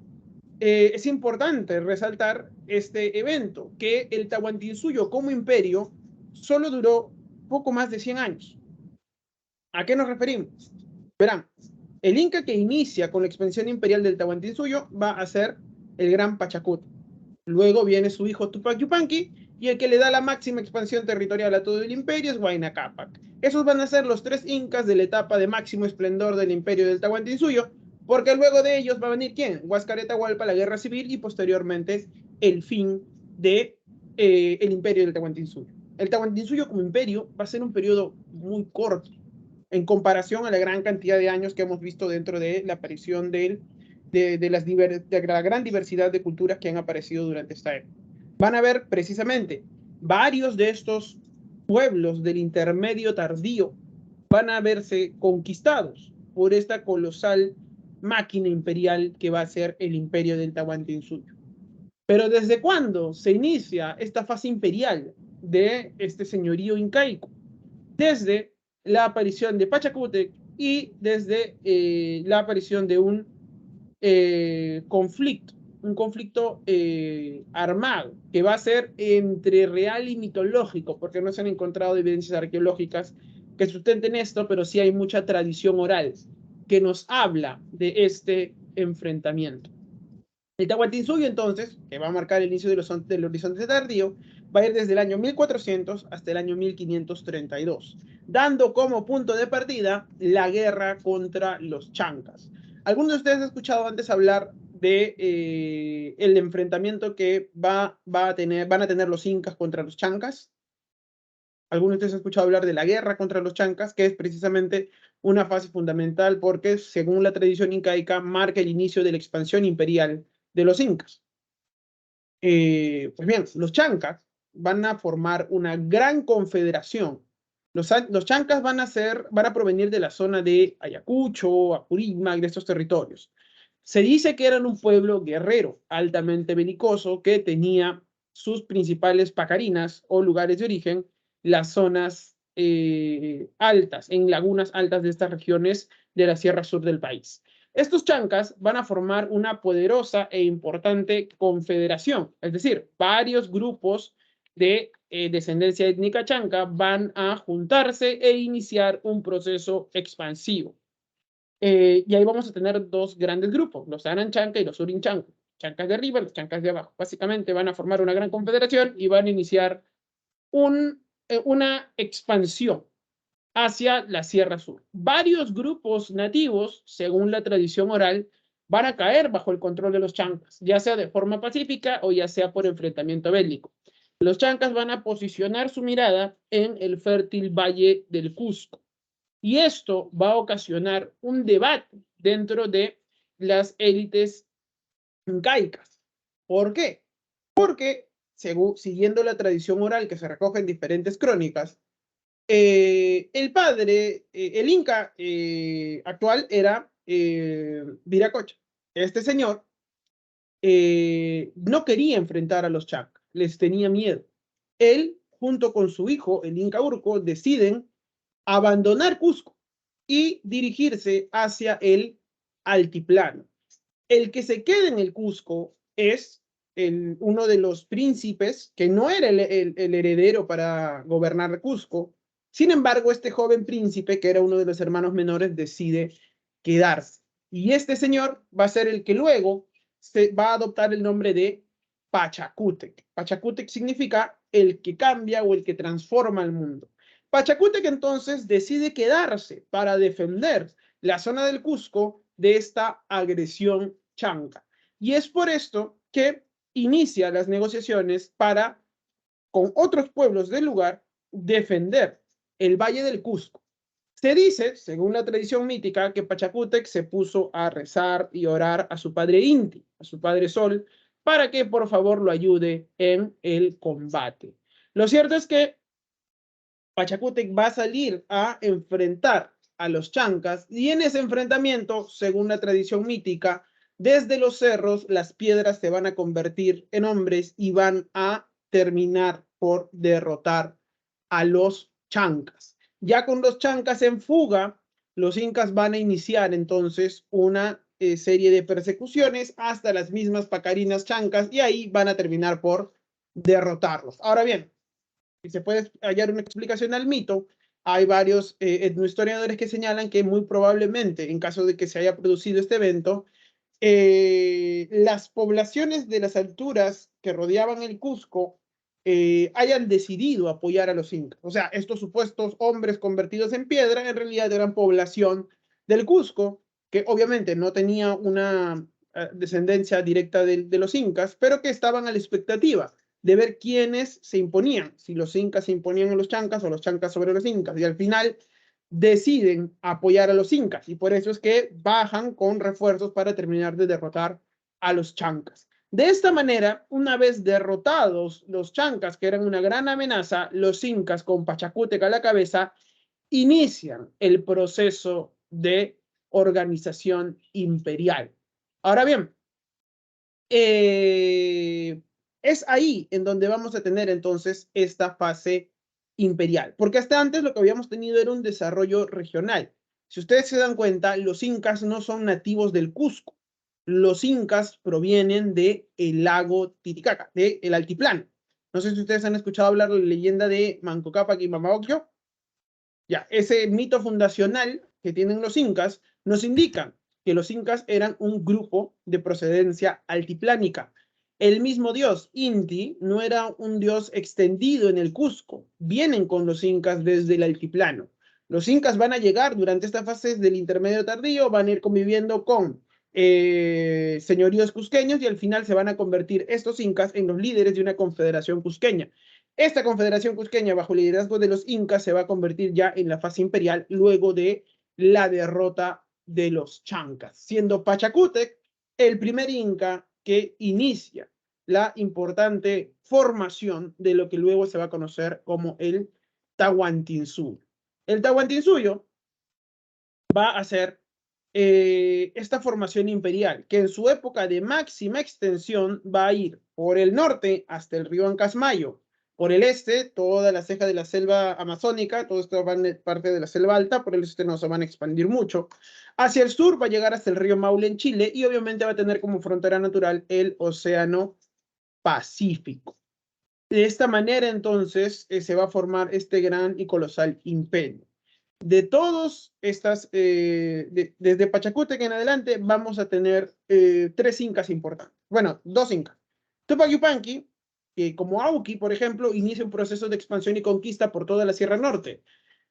es importante resaltar este evento, que el Tahuantinsuyo como imperio solo duró poco más de 100 años. ¿A qué nos referimos? Verán, el inca que inicia con la expansión imperial del Tahuantinsuyo va a ser el gran Pachacuti. Luego viene su hijo Tupac Yupanqui, y el que le da la máxima expansión territorial a todo el imperio es Huayna Cápac. Esos van a ser los 3 incas de la etapa de máximo esplendor del imperio del Tahuantinsuyo, porque luego de ellos va a venir ¿quién? Huáscar Atahualpa, la guerra civil, y posteriormente el fin de el imperio del Tahuantinsuyo. El Tahuantinsuyo como imperio va a ser un periodo muy corto en comparación a la gran cantidad de años que hemos visto dentro de la aparición de la gran diversidad de culturas que han aparecido durante esta época. Van a ver precisamente varios de estos pueblos del intermedio tardío van a verse conquistados por esta colosal máquina imperial que va a ser el imperio del Tahuantinsuyo. Pero ¿desde cuándo se inicia esta fase imperial de este señorío incaico? Desde la aparición de Pachacútec y desde la aparición de un conflicto armado, que va a ser entre real y mitológico, porque no se han encontrado evidencias arqueológicas que sustenten esto, pero sí hay mucha tradición oral que nos habla de este enfrentamiento. El Tahuantinsuyo, entonces, que va a marcar el inicio del horizonte tardío, va a ir desde el año 1400 hasta el año 1532, dando como punto de partida la guerra contra los chancas. ¿Alguno de ustedes ha escuchado antes hablar de el enfrentamiento que van a tener los incas contra los chancas? ¿Alguno de ustedes ha escuchado hablar de la guerra contra los chancas, que es precisamente una fase fundamental porque, según la tradición incaica, marca el inicio de la expansión imperial de los incas? Pues bien, los chancas van a formar una gran confederación. Los chancas van a provenir de la zona de Ayacucho, Apurímac, de estos territorios. Se dice que eran un pueblo guerrero, altamente belicoso, que tenía sus principales pacarinas o lugares de origen, las zonas altas, en lagunas altas de estas regiones de la sierra sur del país. Estos chancas van a formar una poderosa e importante confederación, es decir, varios grupos de descendencia étnica chanca van a juntarse e iniciar un proceso expansivo. Y ahí vamos a tener dos grandes grupos, los Aran-Chanca y los Urin-Chanca. Chancas de arriba, los chancas de abajo. Básicamente van a formar una gran confederación y van a iniciar una expansión hacia la Sierra Sur. Varios grupos nativos, según la tradición oral, van a caer bajo el control de los chancas, ya sea de forma pacífica o ya sea por enfrentamiento bélico. Los chancas van a posicionar su mirada en el fértil valle del Cusco. Y esto va a ocasionar un debate dentro de las élites incaicas. ¿Por qué? Porque, siguiendo la tradición oral que se recoge en diferentes crónicas, el padre, el inca actual era Viracocha. Este señor no quería enfrentar a los chancas, les tenía miedo. Él, junto con su hijo, el inca Urco, deciden abandonar Cusco y dirigirse hacia el altiplano. El que se queda en el Cusco es uno de los príncipes, que no era el heredero para gobernar Cusco. Sin embargo, este joven príncipe, que era uno de los hermanos menores, decide quedarse. Y este señor va a ser el que luego se va a adoptar el nombre de Pachacútec. Pachacútec significa el que cambia o el que transforma el mundo. Pachacútec entonces decide quedarse para defender la zona del Cusco de esta agresión chanca. Y es por esto que inicia las negociaciones para, con otros pueblos del lugar, defender el Valle del Cusco. Se dice, según la tradición mítica, que Pachacútec se puso a rezar y orar a su padre Inti, a su padre Sol, para que por favor lo ayude en el combate. Lo cierto es que Pachacútec va a salir a enfrentar a los chancas y en ese enfrentamiento, según la tradición mítica, desde los cerros las piedras se van a convertir en hombres y van a terminar por derrotar a los chancas. Ya con los chancas en fuga, los incas van a iniciar entonces una serie de persecuciones hasta las mismas pacarinas chancas y ahí van a terminar por derrotarlos. Ahora bien, si se puede hallar una explicación al mito, hay varios etnohistoriadores que señalan que muy probablemente, en caso de que se haya producido este evento, las poblaciones de las alturas que rodeaban el Cusco hayan decidido apoyar a los incas. O sea, estos supuestos hombres convertidos en piedra en realidad eran población del Cusco, que obviamente no tenía una descendencia directa de los incas, pero que estaban a la expectativa de ver quiénes se imponían, si los incas se imponían a los chancas o los chancas sobre los incas, y al final deciden apoyar a los incas, y por eso es que bajan con refuerzos para terminar de derrotar a los chancas. De esta manera, una vez derrotados los chancas, que eran una gran amenaza, los incas con Pachacútec a la cabeza, inician el proceso de organización imperial. Ahora bien, es ahí en donde vamos a tener entonces esta fase imperial, porque hasta antes lo que habíamos tenido era un desarrollo regional. Si ustedes se dan cuenta, los incas no son nativos del Cusco. Los incas provienen del lago Titicaca, del altiplano. No sé si ustedes han escuchado hablar de la leyenda de Manco Cápac y Mama Ocllo. Ya, ese mito fundacional que tienen los incas nos indica que los incas eran un grupo de procedencia altiplánica. El mismo dios, Inti, no era un dios extendido en el Cusco. Vienen con los incas desde el altiplano. Los incas van a llegar durante esta fase del intermedio tardío, van a ir conviviendo con señoríos cusqueños y al final se van a convertir estos incas en los líderes de una confederación cusqueña. Esta confederación cusqueña, bajo el liderazgo de los incas, se va a convertir ya en la fase imperial luego de la derrota de los chancas, siendo Pachacútec el primer inca que inicia la importante formación de lo que luego se va a conocer como el Tahuantinsuyo. El Tahuantinsuyo va a ser esta formación imperial, que en su época de máxima extensión va a ir por el norte hasta el río Ancasmayo, por el este, toda la ceja de la selva amazónica, todo esto va en parte de la selva alta, por el este no se van a expandir mucho. Hacia el sur va a llegar hasta el río Maule en Chile y obviamente va a tener como frontera natural el Océano Pacífico. De esta manera entonces se va a formar este gran y colosal imperio. de todos estas, desde Pachacútec en adelante, vamos a tener 3 incas importantes. Bueno, 2 incas. Tupac Yupanqui, que como Auqui, por ejemplo, inicia un proceso de expansión y conquista por toda la Sierra Norte.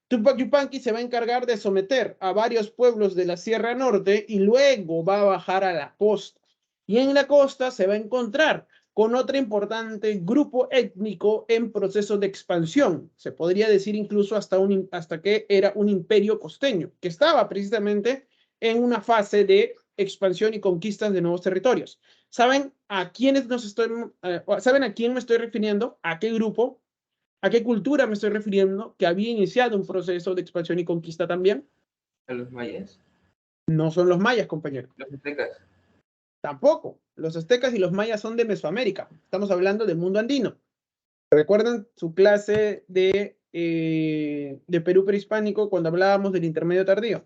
Tupac Yupanqui se va a encargar de someter a varios pueblos de la Sierra Norte y luego va a bajar a la costa. Y en la costa se va a encontrar con otro importante grupo étnico en proceso de expansión. Se podría decir incluso hasta que era un imperio costeño, que estaba precisamente en una fase de expansión y conquistas de nuevos territorios. ¿Saben a quién me estoy refiriendo? ¿A qué grupo? ¿A qué cultura me estoy refiriendo que había iniciado un proceso de expansión y conquista también? ¿A los mayas? No son los mayas, compañero. ¿Los aztecas? Tampoco. Los aztecas y los mayas son de Mesoamérica. Estamos hablando del mundo andino. ¿Recuerdan su clase de Perú prehispánico cuando hablábamos del intermedio tardío?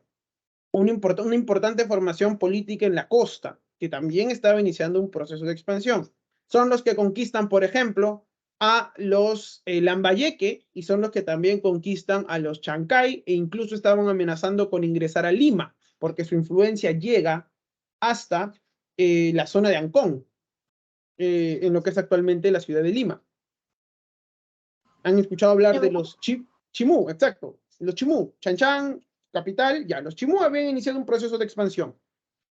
Una importante formación política en la costa, que también estaba iniciando un proceso de expansión. Son los que conquistan, por ejemplo, a los Lambayeque, y son los que también conquistan a los Chancay, e incluso estaban amenazando con ingresar a Lima, porque su influencia llega hasta la zona de Ancón, en lo que es actualmente la ciudad de Lima. ¿Han escuchado hablar de los Chimú? Exacto. Los Chimú, Chanchan, capital, ya. Los Chimú habían iniciado un proceso de expansión.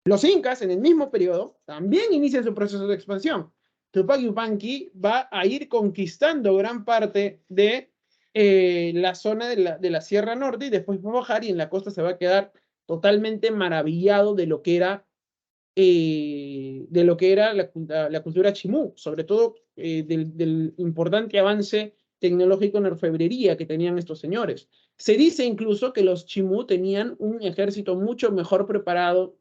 Los incas, en el mismo periodo, también inician su proceso de expansión. Tupac Yupanqui va a ir conquistando gran parte de la zona de la Sierra Norte y después va a bajar y en la costa se va a quedar totalmente maravillado de lo que era la cultura chimú, sobre todo del importante avance tecnológico en orfebrería que tenían estos señores. Se dice incluso que los chimú tenían un ejército mucho mejor preparado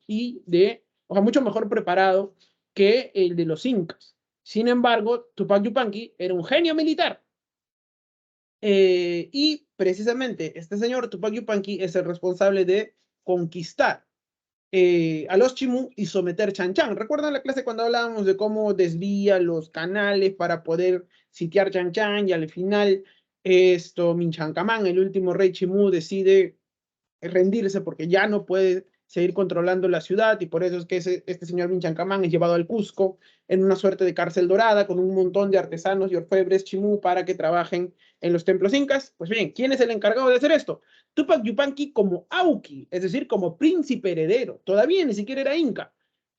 mucho mejor preparado que el de los incas. Sin embargo, Tupac Yupanqui era un genio militar. Y precisamente este señor, Tupac Yupanqui, es el responsable de conquistar a los Chimú y someter Chanchan. ¿Recuerdan la clase cuando hablábamos de cómo desvía los canales para poder sitiar Chanchan y al final Minchancamán, el último rey Chimú, decide rendirse porque ya no puede seguir controlando la ciudad y por eso es que este señor Minchancamán es llevado al Cusco en una suerte de cárcel dorada con un montón de artesanos y orfebres Chimú para que trabajen en los templos incas? Pues bien, ¿quién es el encargado de hacer esto? Tupac Yupanqui como Auqui, es decir, como príncipe heredero. Todavía ni siquiera era inca.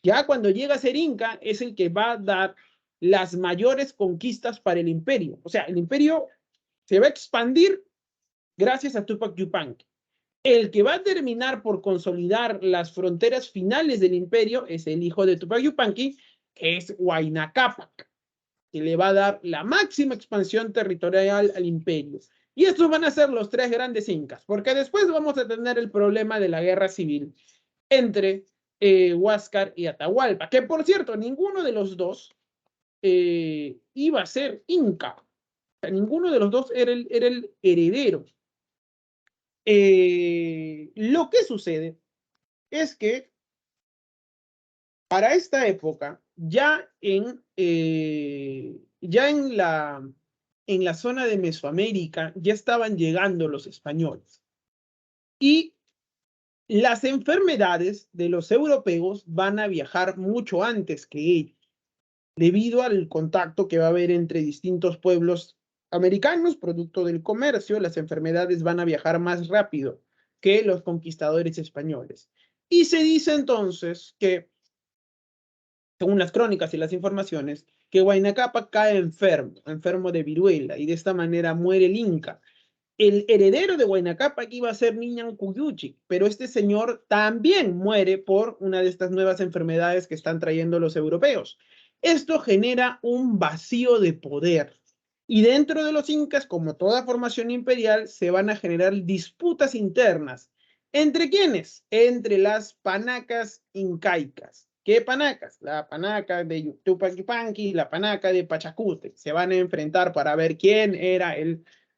Ya cuando llega a ser inca es el que va a dar las mayores conquistas para el imperio. O sea, el imperio se va a expandir gracias a Tupac Yupanqui. El que va a terminar por consolidar las fronteras finales del imperio es el hijo de Tupac Yupanqui, que es Huayna Cápac, que le va a dar la máxima expansión territorial al imperio. Y estos van a ser los 3 grandes incas, porque después vamos a tener el problema de la guerra civil entre Huáscar y Atahualpa, que por cierto, ninguno de los dos iba a ser inca. O sea, ninguno de los dos era el heredero. Lo que sucede es que para esta época, ya en la zona de Mesoamérica, ya estaban llegando los españoles. Y las enfermedades de los europeos van a viajar mucho antes que ellos, debido al contacto que va a haber entre distintos pueblos americanos, producto del comercio. Las enfermedades van a viajar más rápido que los conquistadores españoles. Y se dice entonces que, según las crónicas y las informaciones, que Huayna Cápac cae enfermo de viruela, y de esta manera muere el inca. El heredero de Huayna Cápac iba a ser Niñan Cuyuchi, pero este señor también muere por una de estas nuevas enfermedades que están trayendo los europeos. Esto genera un vacío de poder. Y dentro de los incas, como toda formación imperial, se van a generar disputas internas. ¿Entre quiénes? Entre las panacas incaicas. ¿Qué panacas? La panaca de Tupac Yupanqui y la panaca de Pachacútec. Se van a enfrentar para ver quién era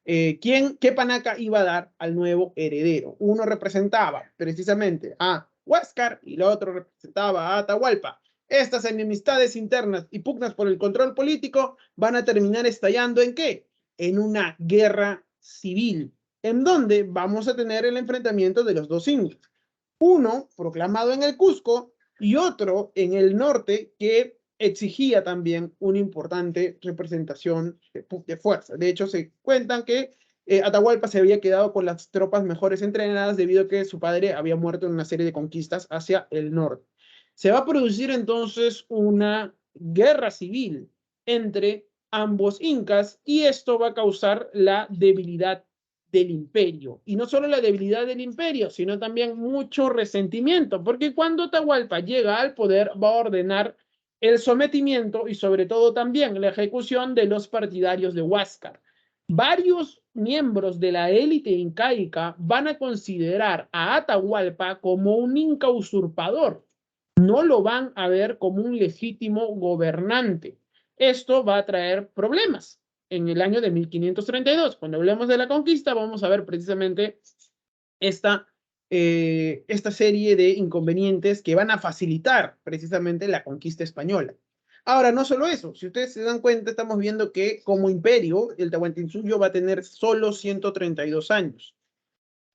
qué panaca iba a dar al nuevo heredero. Uno representaba precisamente a Huáscar y el otro representaba a Atahualpa. Estas enemistades internas y pugnas por el control político van a terminar estallando ¿en qué? En una guerra civil. en donde vamos a tener el enfrentamiento de los dos incas. Uno proclamado en el Cusco y otro en el norte que exigía también una importante representación de fuerza. De hecho, se cuentan que Atahualpa se había quedado con las tropas mejores entrenadas debido a que su padre había muerto en una serie de conquistas hacia el norte. Se va a producir entonces una guerra civil entre ambos incas y esto va a causar la debilidad del imperio. Y no solo la debilidad del imperio, sino también mucho resentimiento, porque cuando Atahualpa llega al poder va a ordenar el sometimiento y sobre todo también la ejecución de los partidarios de Huáscar. Varios miembros de la élite incaica van a considerar a Atahualpa como un inca usurpador. No lo van a ver como un legítimo gobernante. Esto va a traer problemas. En el año de 1532, cuando hablemos de la conquista, vamos a ver precisamente esta serie de inconvenientes que van a facilitar precisamente la conquista española. Ahora, no solo eso, si ustedes se dan cuenta, estamos viendo que como imperio, el Tahuantinsuyo va a tener solo 132 años.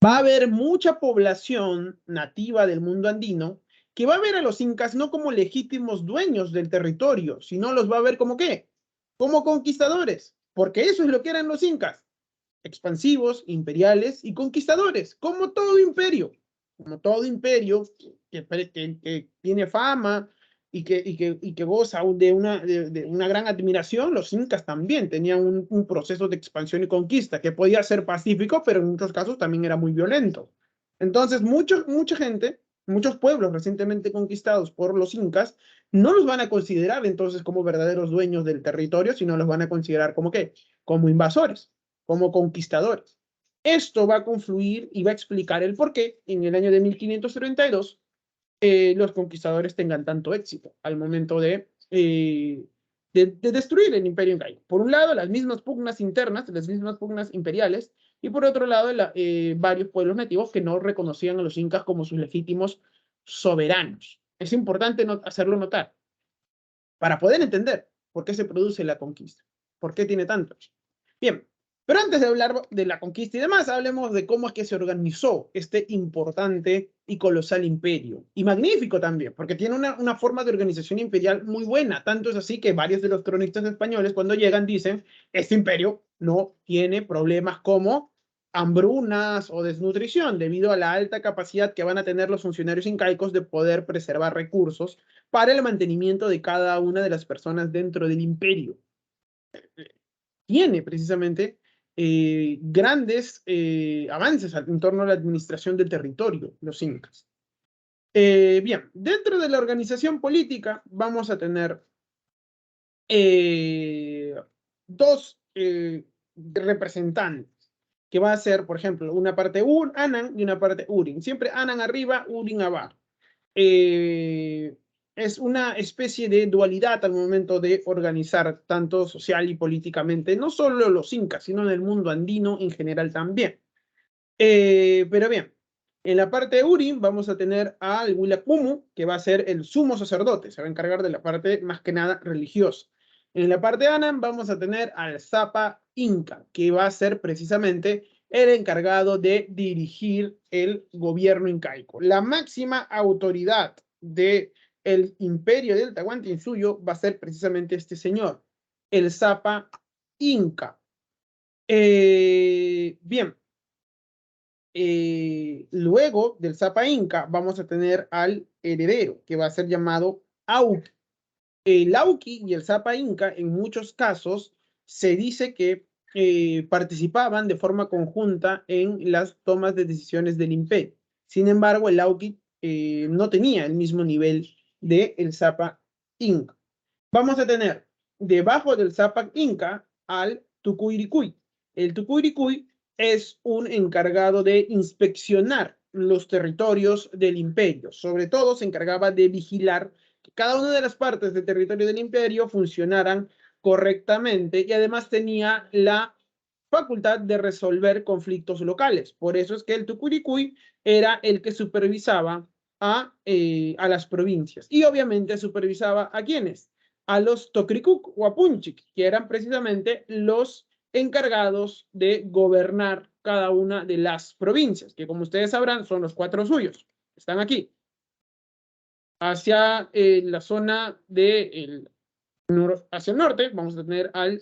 Va a haber mucha población nativa del mundo andino que va a ver a los incas no como legítimos dueños del territorio, sino los va a ver como ¿qué? Como conquistadores, porque eso es lo que eran los incas, expansivos, imperiales y conquistadores, como todo imperio que tiene fama y que goza de una gran admiración. Los incas también tenían un proceso de expansión y conquista que podía ser pacífico, pero en muchos casos también era muy violento. Entonces, mucha gente, muchos pueblos recientemente conquistados por los incas, no los van a considerar entonces como verdaderos dueños del territorio, sino los van a considerar como ¿qué? Como invasores, como conquistadores. Esto va a confluir y va a explicar el por qué en el año de 1532 los conquistadores tengan tanto éxito al momento de destruir el imperio incaico. Por un lado, las mismas pugnas internas, las mismas pugnas imperiales, y por otro lado, varios pueblos nativos que no reconocían a los incas como sus legítimos soberanos. Es importante hacerlo notar para poder entender por qué se produce la conquista, por qué tiene tantos. Bien, pero antes de hablar de la conquista y demás, hablemos de cómo es que se organizó este importante y colosal imperio. Y magnífico también, porque tiene una forma de organización imperial muy buena. Tanto es así que varios de los cronistas españoles cuando llegan dicen, este imperio no tiene problemas como hambrunas o desnutrición, debido a la alta capacidad que van a tener los funcionarios incaicos de poder preservar recursos para el mantenimiento de cada una de las personas dentro del imperio. Tiene precisamente grandes avances en torno a la administración del territorio, los incas. Bien, dentro de la organización política vamos a tener dos representantes, que va a ser, por ejemplo, una parte Anan y una parte Urin. Siempre Anan arriba, Urin abajo. Es una especie de dualidad al momento de organizar tanto social y políticamente, no solo los incas, sino en el mundo andino en general también. Pero bien, en la parte de Urin vamos a tener al Willacumu, que va a ser el sumo sacerdote, se va a encargar de la parte más que nada religiosa. En la parte de Anan vamos a tener al Zapa Inca, que va a ser precisamente el encargado de dirigir el gobierno incaico. La máxima autoridad del imperio del Tahuantinsuyo va a ser precisamente este señor, el Zapa Inca. Bien. Luego del Zapa Inca vamos a tener al heredero, que va a ser llamado Auqui. El Auqui y el Zapa Inca, en muchos casos, se dice que participaban de forma conjunta en las tomas de decisiones del imperio. Sin embargo, el Auqui no tenía el mismo nivel del Zapa Inca. Vamos a tener debajo del Zapa Inca al Tucuiricuy. El Tucuiricuy es un encargado de inspeccionar los territorios del imperio. Sobre todo se encargaba de vigilar que cada una de las partes del territorio del imperio funcionaran correctamente y además tenía la facultad de resolver conflictos locales. Por eso es que el Tucuiricuy era el que supervisaba a las provincias y obviamente supervisaba a ¿quiénes? A los Tocricuc o Apunchic, que eran precisamente los encargados de gobernar cada una de las provincias, que como ustedes sabrán son los 4 suyos. Están aquí. Hacia la zona hacia el norte vamos a tener al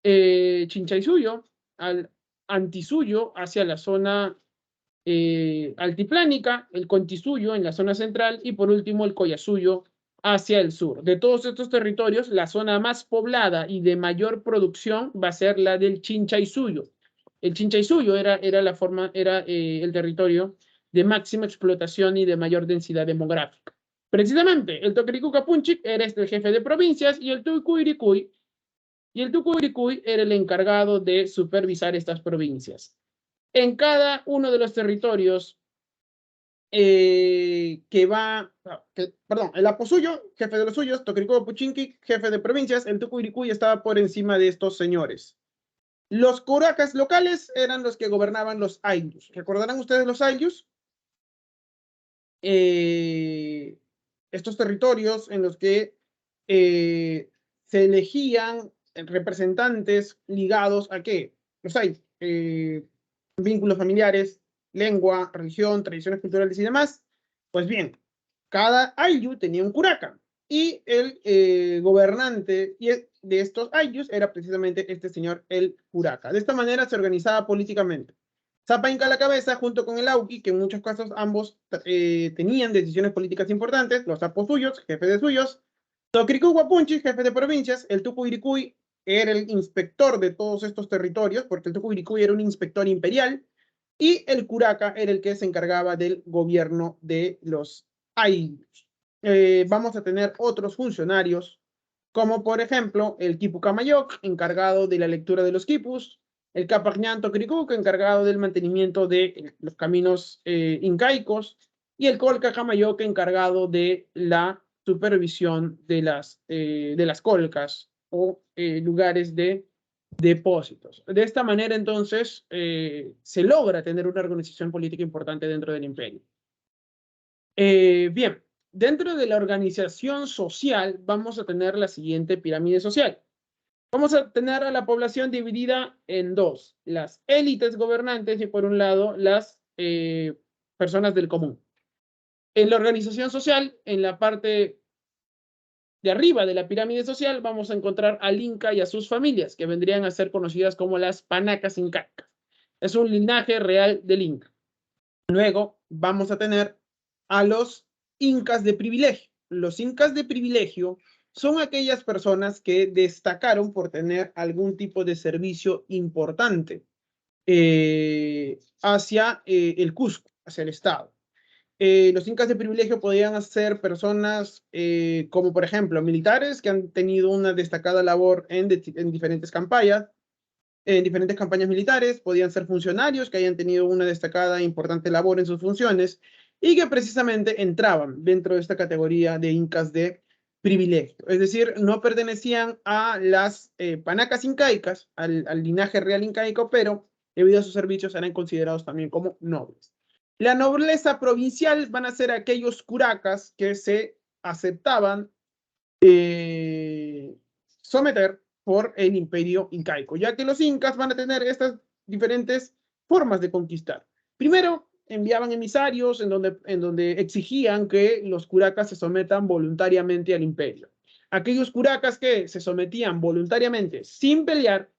Chinchaysuyo, al Antisuyo, hacia la zona altiplánica, el Contisuyo en la zona central y por último el Collasuyo hacia el sur. De todos estos territorios, la zona más poblada y de mayor producción va a ser la del Chinchaysuyo. El Chinchaysuyo era el territorio de máxima explotación y de mayor densidad demográfica. Precisamente, el Toquiricuca-Punchic era el jefe de provincias y el Tucuiricuy era el encargado de supervisar estas provincias. En cada uno de los territorios el Aposuyo, jefe de los suyos, Toquiricuca-Puchinqui, jefe de provincias, el Tucuiricuy estaba por encima de estos señores. Los curacas locales eran los que gobernaban los ayllus. ¿Recordarán ustedes los ayllus? Estos territorios en los que se elegían representantes ligados a ¿qué? Los hay vínculos familiares, lengua, religión, tradiciones culturales y demás. Pues bien, cada ayllu tenía un curaca y el gobernante de estos ayllus era precisamente este señor, el curaca. De esta manera se organizaba políticamente. Zapa Inca a la cabeza, junto con el Auqui, que en muchos casos ambos tenían decisiones políticas importantes, los Aposuyos, jefe de suyos, Toquiricuca-Punchic, jefe de provincias, el Tucuiricuy era el inspector de todos estos territorios, porque el Tucuiricuy era un inspector imperial, y el curaca era el que se encargaba del gobierno de los ayllus. Vamos a tener otros funcionarios, como por ejemplo el Quipucamayoc, encargado de la lectura de los quipus, el Capagñán Toquiricuca, encargado del mantenimiento de los caminos incaicos, y el Colca Jamayoc, encargado de la supervisión de las colcas o lugares de depósitos. De esta manera, entonces, se logra tener una organización política importante dentro del imperio. Bien, dentro de la organización social vamos a tener la siguiente pirámide social. Vamos a tener a la población dividida en dos, las élites gobernantes y por un lado las personas del común. En la organización social, en la parte de arriba de la pirámide social, vamos a encontrar al Inca y a sus familias, que vendrían a ser conocidas como las panacas incaicas. Es un linaje real del Inca. Luego vamos a tener a los incas de privilegio. Los incas de privilegio son aquellas personas que destacaron por tener algún tipo de servicio importante hacia el Cusco, hacia el Estado. Los incas de privilegio podían ser personas como, por ejemplo, militares que han tenido una destacada labor en diferentes campañas militares, podían ser funcionarios que hayan tenido una destacada e importante labor en sus funciones y que precisamente entraban dentro de esta categoría de incas de privilegio. Es decir, no pertenecían a las panacas incaicas, al linaje real incaico, pero debido a sus servicios eran considerados también como nobles. La nobleza provincial van a ser aquellos curacas que se aceptaban someter por el imperio incaico, ya que los incas van a tener estas diferentes formas de conquistar. Primero, enviaban emisarios en donde exigían que los curacas se sometan voluntariamente al imperio. Aquellos curacas que se sometían voluntariamente sin pelear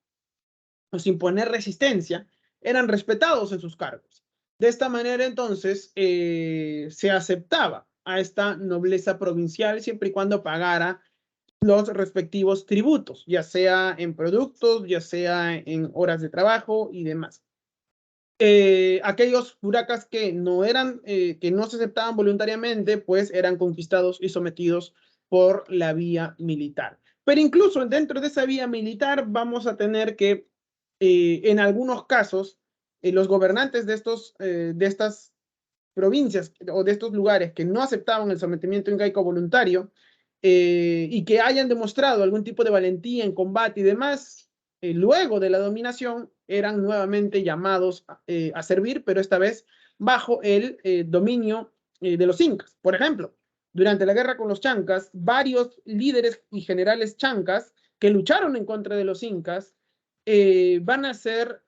o sin poner resistencia eran respetados en sus cargos. De esta manera, entonces, se aceptaba a esta nobleza provincial siempre y cuando pagara los respectivos tributos, ya sea en productos, ya sea en horas de trabajo y demás. Aquellos curacas que no se aceptaban voluntariamente, pues eran conquistados y sometidos por la vía militar. Pero incluso dentro de esa vía militar vamos a tener que, en algunos casos, los gobernantes de estas provincias o de estos lugares que no aceptaban el sometimiento incaico voluntario y que hayan demostrado algún tipo de valentía en combate y demás, luego de la dominación eran nuevamente llamados a servir, pero esta vez bajo el dominio de los incas. Por ejemplo, durante la guerra con los chancas, varios líderes y generales chancas que lucharon en contra de los incas van a ser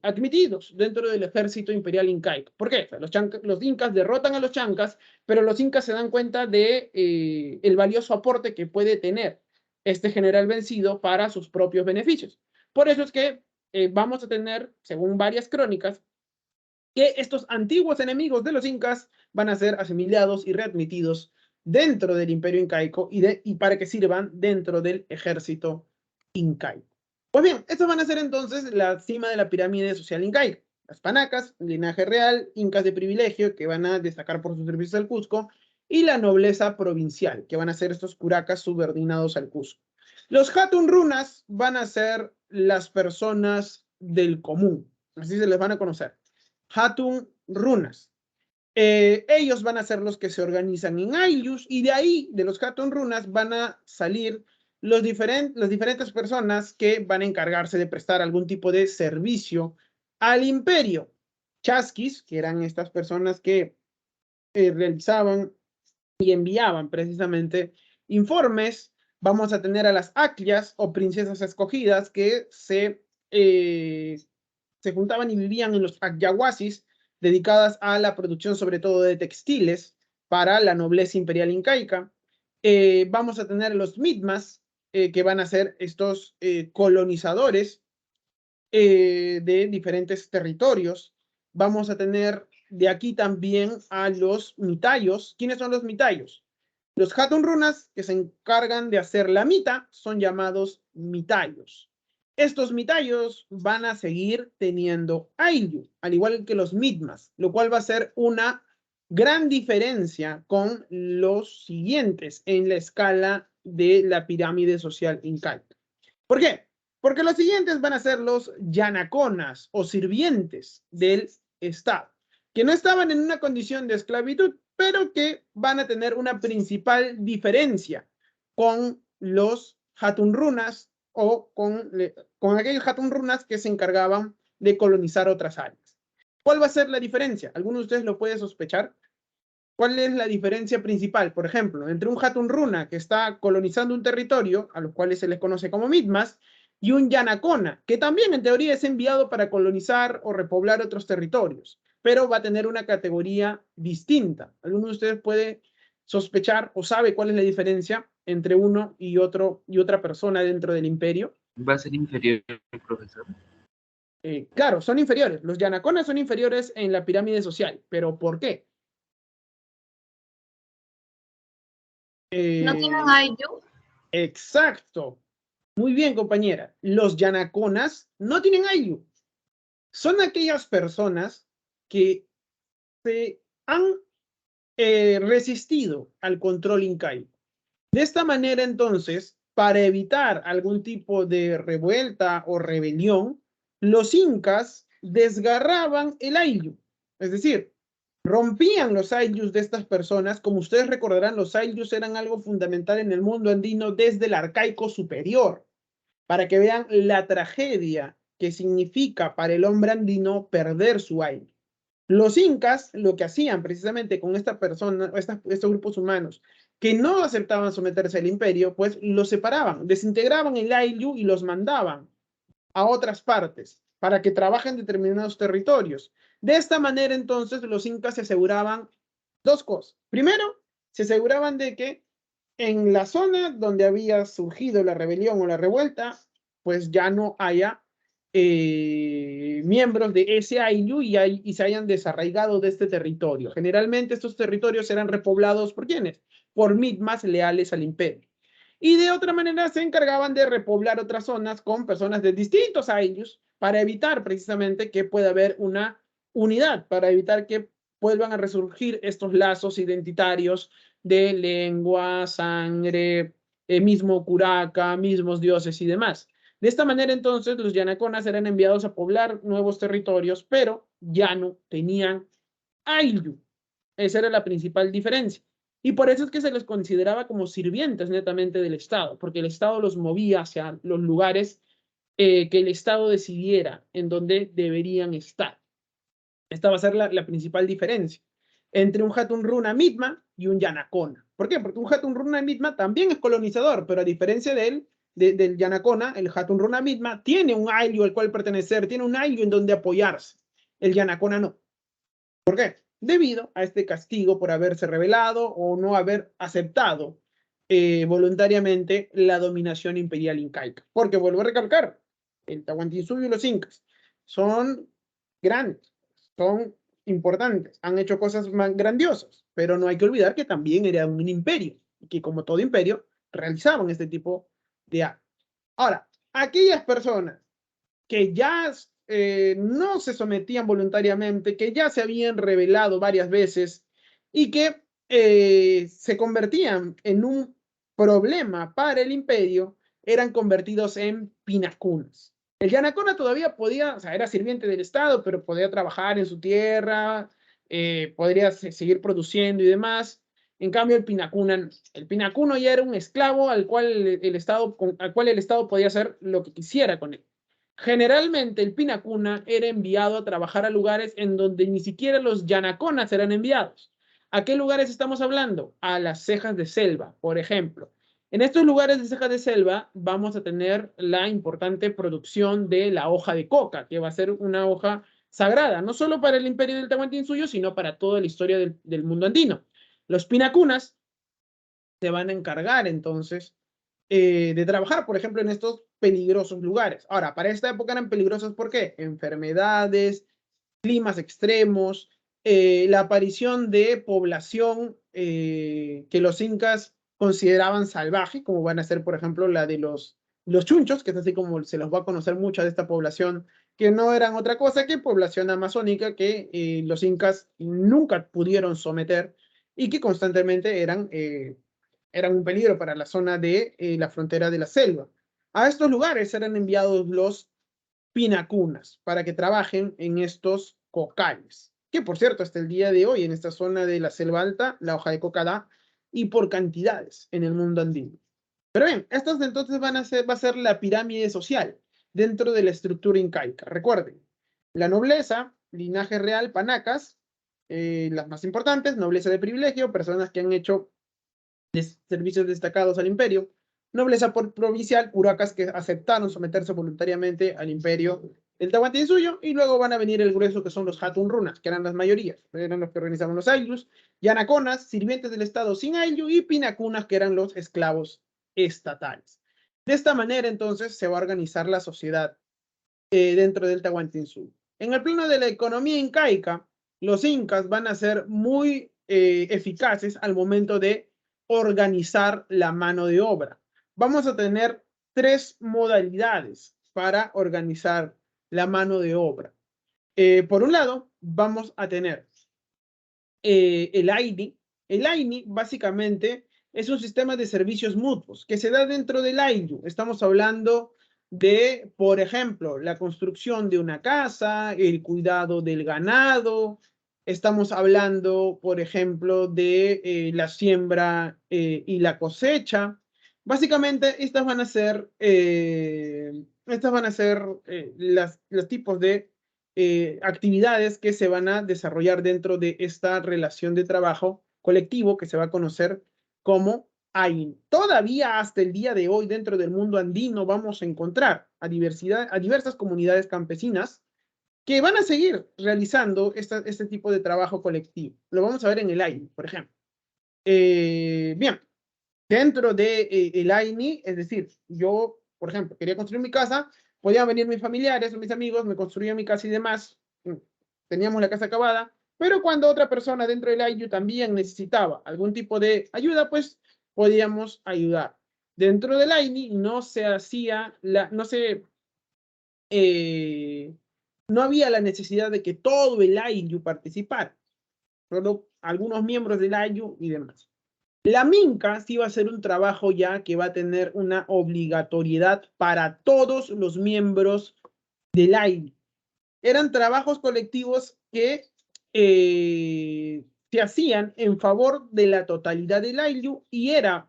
admitidos dentro del ejército imperial incaico. ¿Por qué? O sea, los incas derrotan a los chancas, pero los incas se dan cuenta de el valioso aporte que puede tener este general vencido para sus propios beneficios. Por eso es que vamos a tener, según varias crónicas, que estos antiguos enemigos de los incas van a ser asimilados y readmitidos dentro del imperio incaico y para que sirvan dentro del ejército incaico. Pues bien, estas van a ser entonces la cima de la pirámide social incaica. Las panacas, linaje real, incas de privilegio, que van a destacar por sus servicios al Cusco, y la nobleza provincial, que van a ser estos curacas subordinados al Cusco. Los hatun runas van a ser las personas del común, así se les van a conocer. Hatun runas. Ellos van a ser los que se organizan en Aylus y de ahí, de los Hatun runas, van a salir las diferentes personas que van a encargarse de prestar algún tipo de servicio al imperio. Chasquis, que eran estas personas que realizaban y enviaban precisamente informes. Vamos a tener a las Aclias o princesas escogidas que se juntaban y vivían en los Acyahuasis, dedicadas a la producción sobre todo de textiles para la nobleza imperial incaica. Vamos a tener los Mitmas, que van a ser estos colonizadores de diferentes territorios. Vamos a tener de aquí también a los mitayos. ¿Quiénes son los mitayos? Los Hatun runas que se encargan de hacer la mita son llamados mitayos. Estos mitayos van a seguir teniendo Ayllu, al igual que los mitmas, lo cual va a ser una gran diferencia con los siguientes en la escala de la pirámide social incaica. ¿Por qué? Porque los siguientes van a ser los yanaconas o sirvientes del Estado, que no estaban en una condición de esclavitud, pero que van a tener una principal diferencia con los hatun runas o con aquellos hatun runas que se encargaban de colonizar otras áreas. ¿Cuál va a ser la diferencia? ¿Alguno de ustedes lo puede sospechar? ¿Cuál es la diferencia principal, por ejemplo, entre un hatun runa que está colonizando un territorio, a los cuales se les conoce como mitmas, y un yanacona, que también en teoría es enviado para colonizar o repoblar otros territorios, pero va a tener una categoría distinta? ¿Alguno de ustedes puede sospechar o sabe cuál es la diferencia entre uno y otra persona dentro del imperio? ¿Va a ser inferior, profesor? Claro, son inferiores. Los yanaconas son inferiores en la pirámide social, pero ¿por qué? ¿No tienen Ayllu? Exacto. Muy bien, compañera. Los yanaconas no tienen Ayllu. Son aquellas personas que se han resistido al control incaico. De esta manera, entonces, para evitar algún tipo de revuelta o rebelión, los incas desgarraban el Ayllu. Es decir, rompían los ayllus de estas personas. Como ustedes recordarán, los ayllus eran algo fundamental en el mundo andino desde el arcaico superior, para que vean la tragedia que significa para el hombre andino perder su ayllu. Los incas lo que hacían precisamente con esta persona, estos grupos humanos que no aceptaban someterse al imperio, pues los separaban, desintegraban el ayllu y los mandaban a otras partes para que trabajen en determinados territorios. De esta manera, entonces, los incas se aseguraban dos cosas. Primero, se aseguraban de que en la zona donde había surgido la rebelión o la revuelta, pues ya no haya miembros de ese ayllu y se hayan desarraigado de este territorio. Generalmente estos territorios eran repoblados ¿por quiénes? Por mitmas leales al imperio. Y de otra manera se encargaban de repoblar otras zonas con personas de distintos ayllus para evitar precisamente que pueda haber una unidad, para evitar que vuelvan a resurgir estos lazos identitarios de lengua, sangre, mismo curaca, mismos dioses y demás. De esta manera, entonces, los yanaconas eran enviados a poblar nuevos territorios, pero ya no tenían ayllu. Esa era la principal diferencia. Y por eso es que se les consideraba como sirvientes netamente del Estado, porque el Estado los movía hacia los lugares que el Estado decidiera en donde deberían estar. Esta va a ser la principal diferencia entre un hatun runa mitma y un yanacona. ¿Por qué? Porque un hatun runa mitma también es colonizador, pero a diferencia de él, del Yanacona, el Hatun Runa Mitma, tiene un ayllu al cual pertenecer, tiene un ayllu en donde apoyarse. El Yanacona no. ¿Por qué? Debido a este castigo por haberse rebelado o no haber aceptado voluntariamente la dominación imperial incaica. Porque vuelvo a recalcar, el Tahuantinsuyo y los incas son grandes, son importantes, han hecho cosas más grandiosas, pero no hay que olvidar que también era un imperio, y que como todo imperio, realizaban este tipo de actos. Ahora, aquellas personas que ya no se sometían voluntariamente, que ya se habían rebelado varias veces y que se convertían en un problema para el imperio, eran convertidos en pinacunas. El Yanacona todavía podía, o sea, era sirviente del Estado, pero podía trabajar en su tierra, podría seguir produciendo y demás. En cambio, el Pinacuno ya era un esclavo al cual el Estado podía hacer lo que quisiera con él. Generalmente el Pinacuna era enviado a trabajar a lugares en donde ni siquiera los Yanaconas eran enviados. ¿A qué lugares estamos hablando? A las cejas de selva, por ejemplo. En estos lugares de cejas de selva vamos a tener la importante producción de la hoja de coca, que va a ser una hoja sagrada, no solo para el imperio del Tahuantinsuyo, sino para toda la historia del mundo andino. Los Pinacunas se van a encargar entonces de trabajar, por ejemplo, en estos peligrosos lugares. Ahora, para esta época eran peligrosos, ¿por qué? Enfermedades, climas extremos, la aparición de población que los incas consideraban salvaje, como van a ser, por ejemplo, la de los chunchos, que es así como se los va a conocer mucha de esta población, que no eran otra cosa que población amazónica que los incas nunca pudieron someter y que constantemente eran un peligro para la zona de la frontera de la selva. A estos lugares eran enviados los pinacunas para que trabajen en estos cocales, que por cierto, hasta el día de hoy en esta zona de la selva alta, la hoja de coca da y por cantidades en el mundo andino. Pero bien, estos entonces va a ser la pirámide social dentro de la estructura incaica. Recuerden, la nobleza, linaje real, panacas, las más importantes, nobleza de privilegio, personas que han hecho servicios destacados al imperio, nobleza provincial, uracas que aceptaron someterse voluntariamente al imperio del Tahuantinsuyo, y luego van a venir el grueso que son los Hatun Runas, que eran las mayorías, eran los que organizaban los ayllus, Yanaconas, sirvientes del Estado sin ayllu, y Pinacunas, que eran los esclavos estatales. De esta manera, entonces, se va a organizar la sociedad dentro del Tahuantinsuyo. En el plano de la economía incaica, los incas van a ser muy eficaces al momento de organizar la mano de obra. Vamos a tener 3 modalidades para organizar la mano de obra. Por un lado, vamos a tener el AINI. El AINI básicamente es un sistema de servicios mutuos que se da dentro del ayllu. Estamos hablando de, por ejemplo, la construcción de una casa, el cuidado del ganado. Estamos hablando, por ejemplo, de la siembra y la cosecha. Básicamente, estas van a ser los tipos de actividades que se van a desarrollar dentro de esta relación de trabajo colectivo que se va a conocer como AIN. Todavía hasta el día de hoy dentro del mundo andino vamos a encontrar a diversas comunidades campesinas que van a seguir realizando este tipo de trabajo colectivo. Lo vamos a ver en el AINI, por ejemplo. Bien, dentro de el AINI, es decir, yo, por ejemplo, quería construir mi casa, podían venir mis familiares o mis amigos, me construían mi casa y demás, teníamos la casa acabada, pero cuando otra persona dentro del AINI también necesitaba algún tipo de ayuda, pues podíamos ayudar. Dentro del AINI no había la necesidad de que todo el AINI participara, solo algunos miembros del AINI y demás. La Minca sí va a ser un trabajo ya que va a tener una obligatoriedad para todos los miembros del AINI. Eran trabajos colectivos que se hacían en favor de la totalidad del AINI y era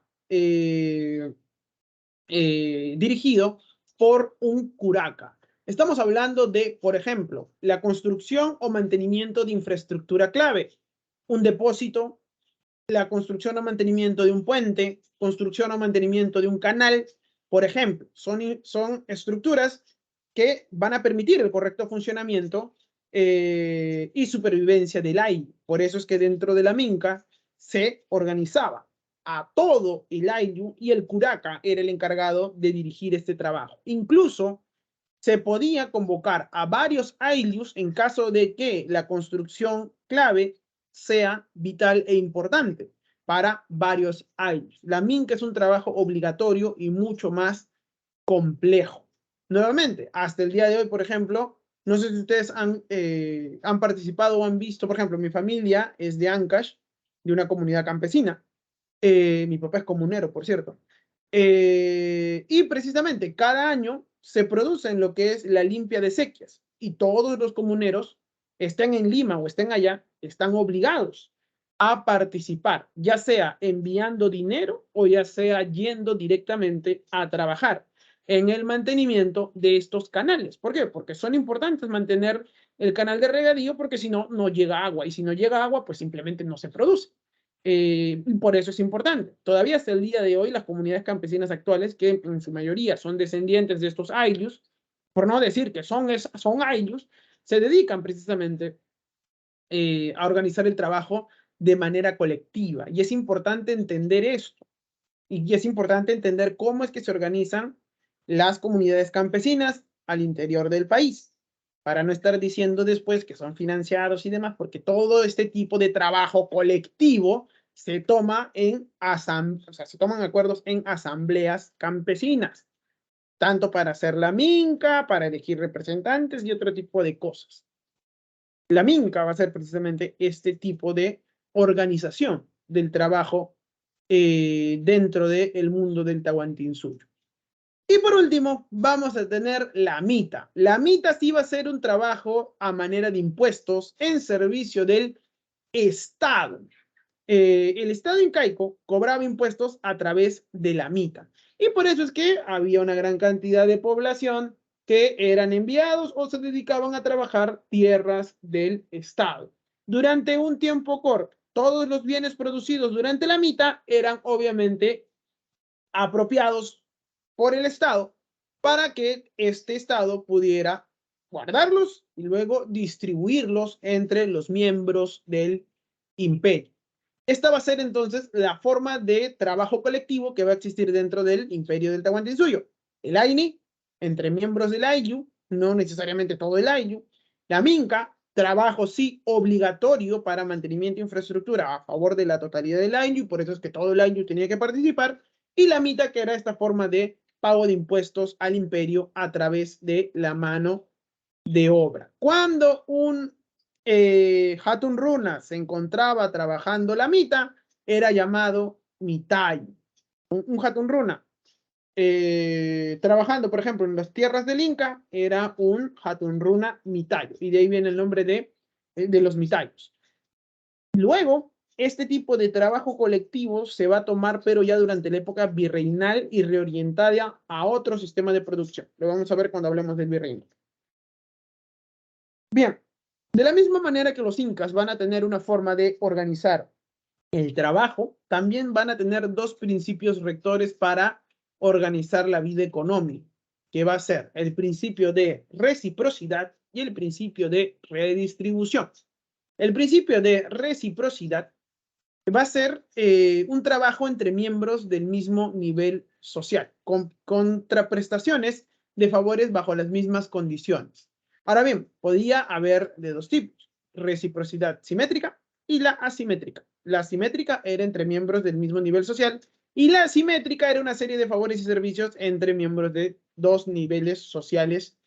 dirigido por un curaca. Estamos hablando de, por ejemplo, la construcción o mantenimiento de infraestructura clave, un depósito, la construcción o mantenimiento de un puente, construcción o mantenimiento de un canal, Por ejemplo, son estructuras que van a permitir el correcto funcionamiento y supervivencia del ayllu. Por eso es que dentro de la minca se organizaba a todo el ayllu y el curaca era el encargado de dirigir este trabajo. Incluso se podía convocar a varios ayllus en caso de que la construcción clave sea vital e importante para varios ayllus. La minca es un trabajo obligatorio y mucho más complejo. Nuevamente, hasta el día de hoy, por ejemplo, no sé si ustedes han participado o han visto, por ejemplo, mi familia es de Ancash, de una comunidad campesina. Mi papá es comunero, por cierto. Y precisamente cada año se produce en lo que es la limpia de sequias y todos los comuneros, estén en Lima o estén allá, están obligados a participar, ya sea enviando dinero o ya sea yendo directamente a trabajar en el mantenimiento de estos canales. ¿Por qué? Porque son importantes mantener el canal de regadío porque si no, no llega agua y si no llega agua, pues simplemente no se produce. Por eso es importante. Todavía hasta el día de hoy, las comunidades campesinas actuales, que en su mayoría son descendientes de estos ayllus, por no decir que son ayllus, se dedican precisamente a organizar el trabajo de manera colectiva. Y es importante entender esto. Y es importante entender cómo es que se organizan las comunidades campesinas al interior del país, para no estar diciendo después que son financiados y demás, porque todo este tipo de trabajo colectivo se toma se toman acuerdos en asambleas campesinas, tanto para hacer la minca, para elegir representantes y otro tipo de cosas. La minca va a ser precisamente este tipo de organización del trabajo dentro del mundo del Tahuantinsuyo. Y por último, vamos a tener la mita. La mita sí va a ser un trabajo a manera de impuestos en servicio del Estado. El Estado incaico cobraba impuestos a través de la mita. Y por eso es que había una gran cantidad de población que eran enviados o se dedicaban a trabajar tierras del Estado. Durante un tiempo corto, todos los bienes producidos durante la mita eran obviamente apropiados por el Estado para que este Estado pudiera guardarlos y luego distribuirlos entre los miembros del imperio. Esta va a ser entonces la forma de trabajo colectivo que va a existir dentro del imperio del Tahuantinsuyo. El AINI, entre miembros del ayllu, no necesariamente todo el ayllu. La minca, trabajo sí obligatorio para mantenimiento de infraestructura a favor de la totalidad del ayllu, y por eso es que todo el ayllu tenía que participar. Y la mita, que era esta forma de pago de impuestos al imperio a través de la mano de obra. Cuando un Hatun Runa se encontraba trabajando la mita, era llamado mitayu. Un Hatun Runa trabajando, por ejemplo, en las tierras del Inca, era un Hatun Runa mitayu. Y de ahí viene el nombre de los mitayus. Luego, este tipo de trabajo colectivo se va a tomar, pero ya durante la época virreinal y reorientada a otro sistema de producción. Lo vamos a ver cuando hablemos del virreinato. Bien, de la misma manera que los incas van a tener una forma de organizar el trabajo, también van a tener dos principios rectores para organizar la vida económica, que va a ser el principio de reciprocidad y el principio de redistribución. El principio de reciprocidad va a ser un trabajo entre miembros del mismo nivel social, con contraprestaciones de favores bajo las mismas condiciones. Ahora bien, podía haber de dos tipos: reciprocidad simétrica y la asimétrica. La simétrica era entre miembros del mismo nivel social y la asimétrica era una serie de favores y servicios entre miembros de dos niveles sociales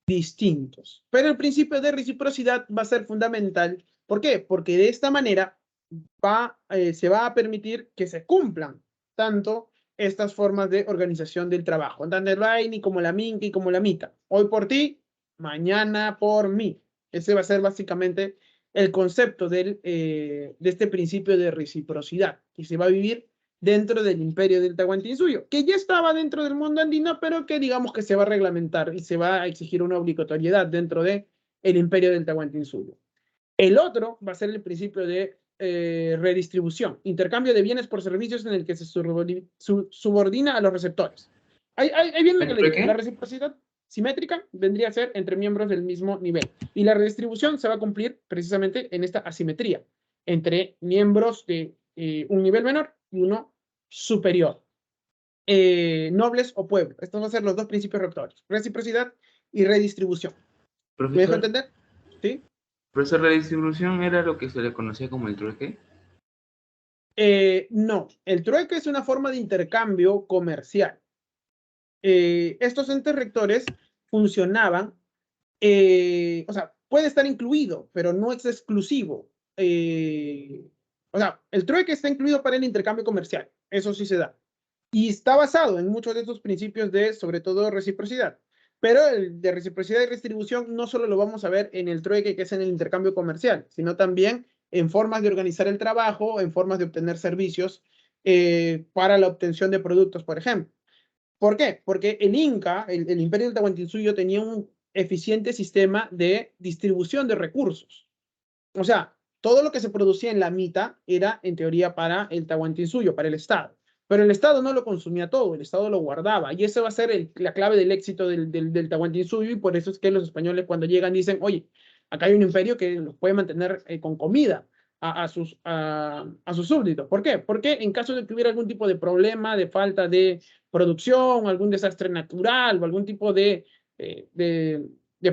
distintos. Pero el principio de reciprocidad va a ser fundamental. ¿Por qué? Porque de esta manera se va a permitir que se cumplan tanto estas formas de organización del trabajo, tanto el AINI como la minca y como la mita. Hoy por ti, mañana por mí. Ese va a ser básicamente el concepto de este principio de reciprocidad, que se va a vivir dentro del imperio del Tahuantinsuyo, que ya estaba dentro del mundo andino, pero que digamos que se va a reglamentar y se va a exigir una obligatoriedad dentro del imperio del Tahuantinsuyo. El otro va a ser el principio de redistribución, intercambio de bienes por servicios en el que se subordina a los receptores. Ahí viene lo que le ¿Por digo. qué? La reciprocidad simétrica vendría a ser entre miembros del mismo nivel. Y la redistribución se va a cumplir precisamente en esta asimetría entre miembros de un nivel menor y uno superior. Nobles o pueblo. Estos van a ser los dos principios rectores. Reciprocidad y redistribución. ¿Me dejo Profesor, entender? ¿Sí? profesor, la distribución era lo que se le conocía como el trueque. No, el trueque es una forma de intercambio comercial. Estos entes rectores funcionaban, o sea, puede estar incluido, pero no es exclusivo. O sea, el trueque está incluido para el intercambio comercial, eso sí se da. Y está basado en muchos de estos principios de, sobre todo, reciprocidad. Pero el de reciprocidad y redistribución no solo lo vamos a ver en el trueque, que es en el intercambio comercial, sino también en formas de organizar el trabajo, en formas de obtener servicios para la obtención de productos, por ejemplo. ¿Por qué? Porque el Inca, el Imperio del Tahuantinsuyo, tenía un eficiente sistema de distribución de recursos. O sea, todo lo que se producía en la mitad era, en teoría, para el Tahuantinsuyo, para el Estado. Pero el Estado no lo consumía todo, el Estado lo guardaba. Y eso va a ser la clave del éxito del Tahuantinsuyo, y por eso es que los españoles cuando llegan dicen, oye, acá hay un imperio que los puede mantener con comida a sus súbditos. ¿Por qué? Porque en caso de que hubiera algún tipo de problema, de falta de producción, algún desastre natural o algún tipo de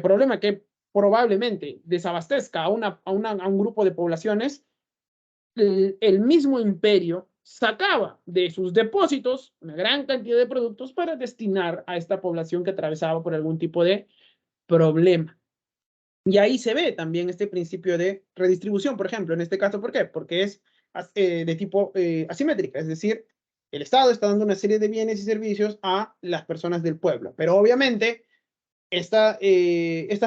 problema que probablemente desabastezca a un grupo de poblaciones, el mismo imperio sacaba de sus depósitos una gran cantidad de productos para destinar a esta población que atravesaba por algún tipo de problema. Y ahí se ve también este principio de redistribución, por ejemplo, en este caso, ¿por qué? Porque es de tipo asimétrica, es decir, el Estado está dando una serie de bienes y servicios a las personas del pueblo, pero obviamente estas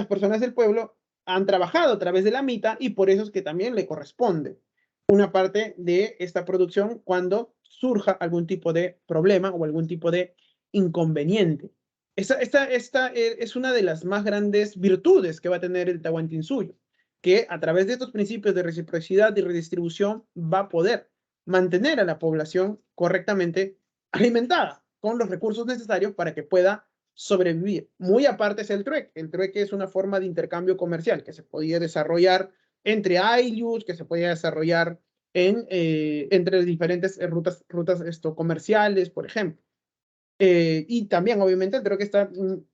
personas del pueblo han trabajado a través de la mitad y por eso es que también le corresponde una parte de esta producción cuando surja algún tipo de problema o algún tipo de inconveniente. Esta es una de las más grandes virtudes que va a tener el Tahuantinsuyo, que a través de estos principios de reciprocidad y redistribución va a poder mantener a la población correctamente alimentada con los recursos necesarios para que pueda sobrevivir. Muy aparte es el trueque. El trueque es una forma de intercambio comercial que se podía desarrollar entre ayllus, que se podía desarrollar entre diferentes rutas comerciales, por ejemplo. Y también, obviamente, el trueque está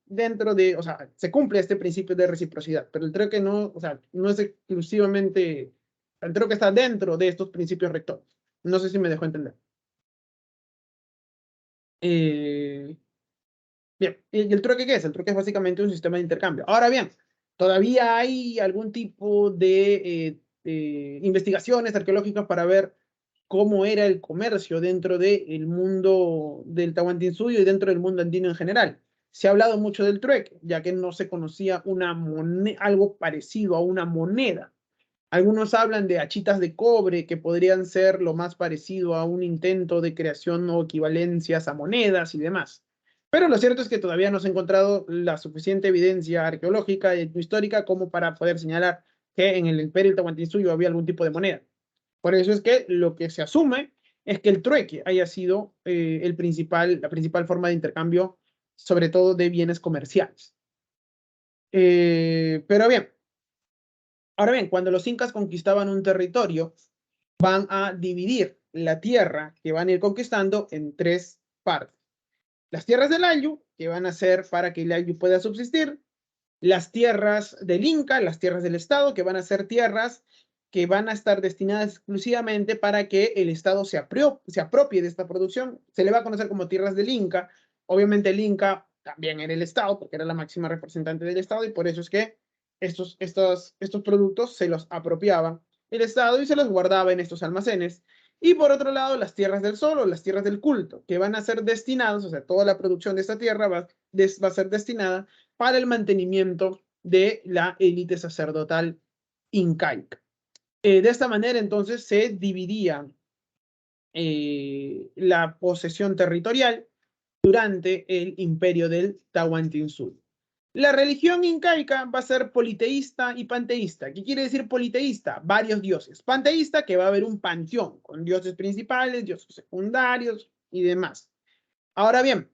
dentro de, o sea, se cumple este principio de reciprocidad, pero el trueque no, o sea, no es exclusivamente, el trueque está dentro de estos principios rectores. No sé si me dejó entender. Bien, ¿y el trueque qué es? El trueque es básicamente un sistema de intercambio. Ahora bien, todavía hay algún tipo de investigaciones arqueológicas para ver cómo era el comercio dentro del mundo del Tahuantinsuyo y dentro del mundo andino en general. Se ha hablado mucho del trueque, ya que no se conocía algo parecido a una moneda. Algunos hablan de hachitas de cobre que podrían ser lo más parecido a un intento de creación o equivalencias a monedas y demás. Pero lo cierto es que todavía no se ha encontrado la suficiente evidencia arqueológica y histórica como para poder señalar que en el Imperio del Tahuantinsuyo había algún tipo de moneda. Por eso es que lo que se asume es que el trueque haya sido la principal forma de intercambio, sobre todo de bienes comerciales. Pero bien, ahora bien, cuando los incas conquistaban un territorio, van a dividir la tierra que van a ir conquistando en tres partes. Las tierras del Ayllu, que van a ser para que el Ayllu pueda subsistir. Las tierras del Inca, las tierras del Estado, que van a ser tierras que van a estar destinadas exclusivamente para que el Estado se apropie de esta producción. Se le va a conocer como tierras del Inca. Obviamente el Inca también era el Estado, porque era la máxima representante del Estado, y por eso es que estos productos se los apropiaba el Estado y se los guardaba en estos almacenes. Y por otro lado, las tierras del sol o las tierras del culto, que van a ser destinadas, o sea, toda la producción de esta tierra va a ser destinada para el mantenimiento de la élite sacerdotal incaica. De esta manera, entonces, se dividía la posesión territorial durante el imperio del Tahuantinsuyo. La religión incaica va a ser politeísta y panteísta. ¿Qué quiere decir politeísta? Varios dioses. Panteísta, que va a haber un panteón con dioses principales, dioses secundarios y demás. Ahora bien,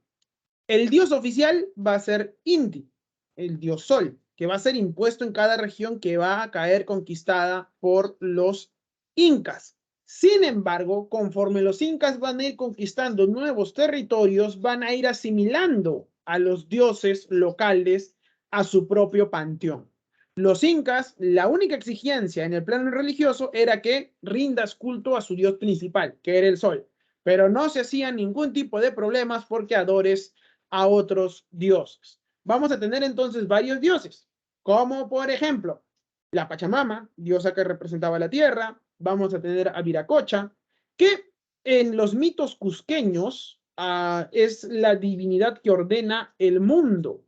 El dios oficial va a ser Inti, el dios sol, que va a ser impuesto en cada región que va a caer conquistada por los incas. Sin embargo, conforme los incas van a ir conquistando nuevos territorios, van a ir asimilando a los dioses locales a su propio panteón. Los incas, la única exigencia en el plano religioso era que rindas culto a su dios principal, que era el sol, pero no se hacía ningún tipo de problemas porque adores a otros dioses. Vamos a tener entonces varios dioses, como por ejemplo la Pachamama, diosa que representaba la tierra. Vamos a tener a Viracocha, que en los mitos cusqueños es la divinidad que ordena el mundo.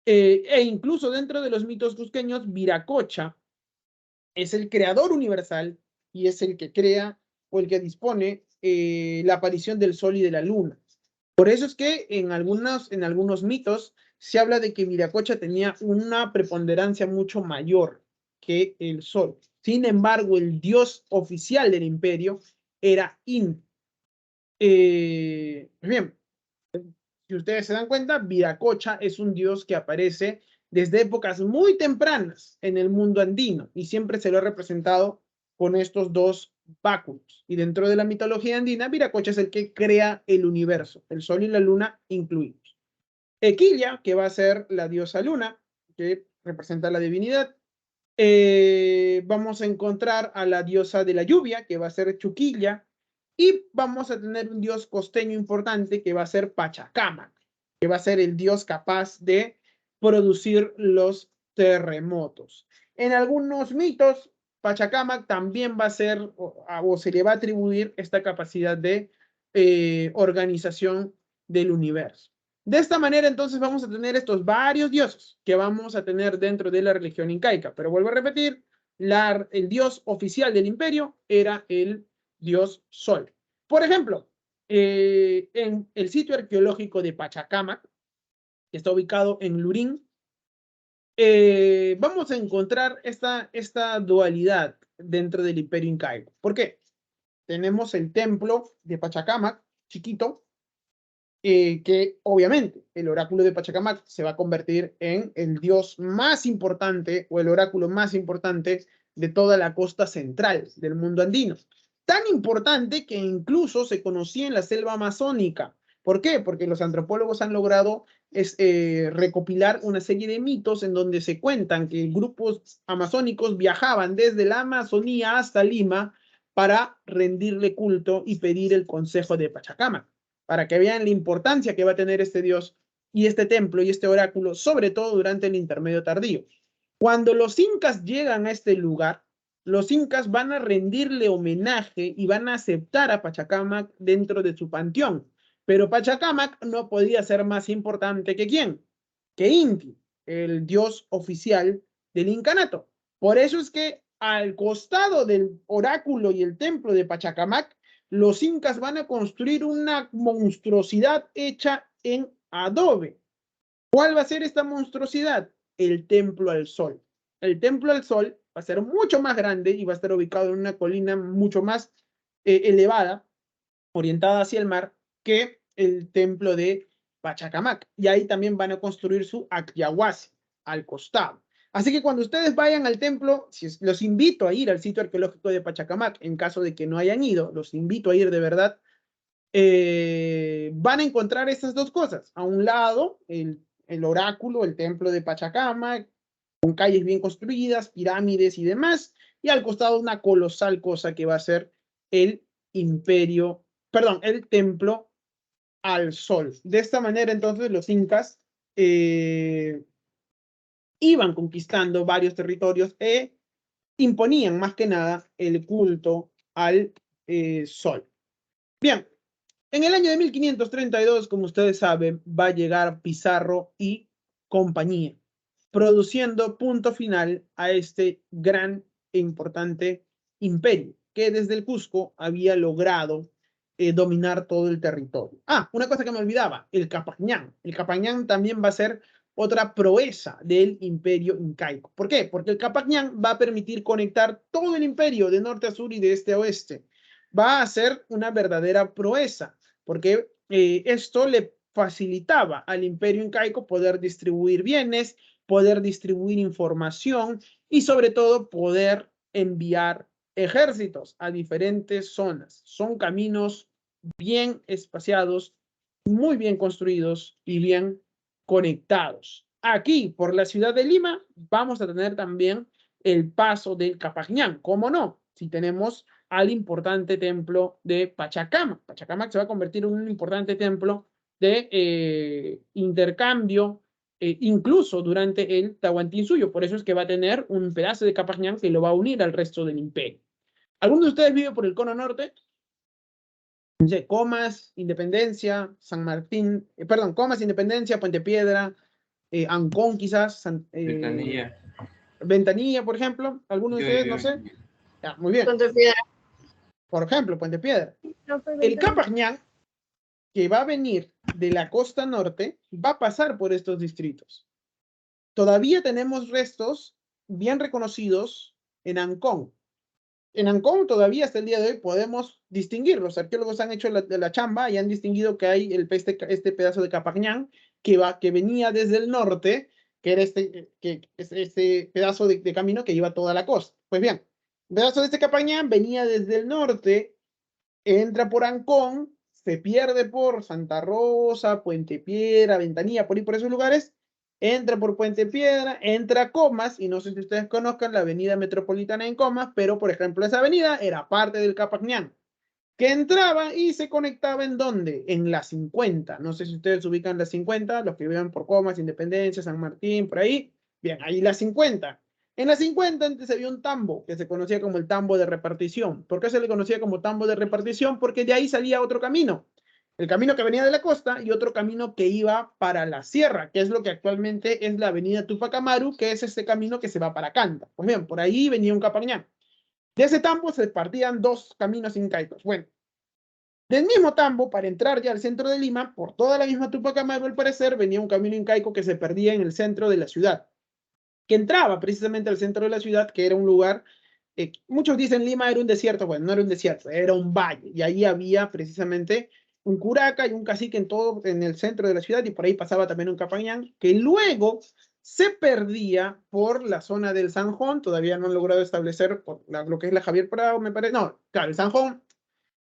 E incluso dentro de los mitos cusqueños, Viracocha es el creador universal y es el que crea o el que dispone la aparición del sol y de la luna. Por eso es que en algunos mitos se habla de que Viracocha tenía una preponderancia mucho mayor que el sol. Sin embargo, el dios oficial del imperio era Inti. Bien, si ustedes se dan cuenta, Viracocha es un dios que aparece desde épocas muy tempranas en el mundo andino y siempre se lo ha representado con estos dos báculos. Y dentro de la mitología andina, Viracocha es el que crea el universo, el sol y la luna incluidos. Equilla, que va a ser la diosa luna, que representa la divinidad. Vamos a encontrar a la diosa de la lluvia, que va a ser Chuquilla, y vamos a tener un dios costeño importante que va a ser Pachacamac, que va a ser el dios capaz de producir los terremotos. En algunos mitos, Pachacamac también va a ser o se le va a atribuir esta capacidad de organización del universo. De esta manera, entonces, vamos a tener estos varios dioses que vamos a tener dentro de la religión incaica. Pero vuelvo a repetir, el dios oficial del imperio era el dios sol. Por ejemplo, en el sitio arqueológico de Pachacamac, que está ubicado en Lurín, vamos a encontrar esta dualidad dentro del imperio incaico. ¿Por qué? Tenemos el templo de Pachacamac, chiquito, que obviamente el oráculo de Pachacamac se va a convertir en el dios más importante o el oráculo más importante de toda la costa central del mundo andino. Tan importante que incluso se conocía en la selva amazónica. ¿Por qué? Porque los antropólogos han logrado recopilar una serie de mitos en donde se cuentan que grupos amazónicos viajaban desde la Amazonía hasta Lima para rendirle culto y pedir el consejo de Pachacamac, para que vean la importancia que va a tener este dios y este templo y este oráculo, sobre todo durante el intermedio tardío. Cuando los incas llegan a este lugar, los incas van a rendirle homenaje y van a aceptar a Pachacamac dentro de su panteón. Pero Pachacamac no podía ser más importante que ¿quién? Que Inti, el dios oficial del incanato. Por eso es que al costado del oráculo y el templo de Pachacamac, los incas van a construir una monstruosidad hecha en adobe. ¿Cuál va a ser esta monstruosidad? El templo al sol. El templo al sol va a ser mucho más grande y va a estar ubicado en una colina mucho más elevada, orientada hacia el mar, que el templo de Pachacamac. Y ahí también van a construir su Acyahuasi al costado. Así que cuando ustedes vayan al templo, los invito a ir al sitio arqueológico de Pachacamac, en caso de que no hayan ido, los invito a ir de verdad, van a encontrar esas dos cosas. A un lado, el oráculo, el templo de Pachacamac, con calles bien construidas, pirámides y demás, y al costado una colosal cosa que va a ser el templo al sol. De esta manera, entonces, los incas iban conquistando varios territorios e imponían más que nada el culto al sol. Bien, en el año de 1532, como ustedes saben, va a llegar Pizarro y compañía, produciendo punto final a este gran e importante imperio, que desde el Cusco había logrado dominar todo el territorio. Una cosa que me olvidaba, el Capañán. El Capañán también va a ser otra proeza del imperio incaico. ¿Por qué? Porque el Capañán va a permitir conectar todo el imperio de norte a sur y de este a oeste. Va a ser una verdadera proeza, porque esto le facilitaba al imperio incaico poder distribuir bienes, poder distribuir información y sobre todo poder enviar ejércitos a diferentes zonas. Son caminos bien espaciados, muy bien construidos y bien conectados. Aquí, por la ciudad de Lima, vamos a tener también el paso del Capajñán. ¿Cómo no? Si tenemos al importante templo de Pachacamac. Pachacamac se va a convertir en un importante templo de intercambio, incluso durante el Tahuantinsuyo. Por eso es que va a tener un pedazo de Capajñán que lo va a unir al resto del imperio. ¿Alguno de ustedes vive por el cono norte? Comas, Independencia, San Martín, perdón, Comas, Independencia, Puente Piedra, Ancón quizás, Ventanilla. Ventanilla, por ejemplo. ¿Alguno de ustedes? No sé. Ya, muy bien. Puente Piedra. Por ejemplo, Puente Piedra. El Capajñán, que va a venir de la costa norte, va a pasar por estos distritos. Todavía tenemos restos bien reconocidos en Ancón. En Ancón todavía hasta el día de hoy podemos distinguir. Los arqueólogos han hecho la chamba y han distinguido que hay este pedazo de Capajñán que venía desde el norte, que era este pedazo de camino que iba toda la costa. Pues bien, el pedazo de este Capajñán venía desde el norte, entra por Ancón, se pierde por Santa Rosa, Puente Piedra, Ventanilla, por esos lugares, entra por Puente Piedra, entra a Comas, y no sé si ustedes conozcan la avenida metropolitana en Comas, pero por ejemplo esa avenida era parte del Capajñán, que entraba y se conectaba ¿en dónde? En la 50. No sé si ustedes ubican la 50, los que viven por Comas, Independencia, San Martín, por ahí. Bien, ahí la 50. En la 50 antes había un tambo que se conocía como el tambo de repartición. ¿Por qué se le conocía como tambo de repartición? Porque de ahí salía otro camino. El camino que venía de la costa y otro camino que iba para la sierra, que es lo que actualmente es la avenida Tupac Amaru, que es este camino que se va para Canta. Pues bien, por ahí venía un Capajñán. De ese tambo se partían dos caminos incaicos. Bueno, del mismo tambo, para entrar ya al centro de Lima, por toda la misma Tupac Amaru, al parecer, venía un camino incaico que se perdía en el centro de la ciudad, que entraba precisamente al centro de la ciudad, que era un lugar, muchos dicen Lima era un desierto. Bueno, no era un desierto, era un valle, y ahí había precisamente un curaca y un cacique en el centro de la ciudad, y por ahí pasaba también un Capajñán, que luego se perdía por la zona del Sanjón. Todavía no han logrado establecer lo que es la Javier Prado, me parece. No, claro, el Sanjón,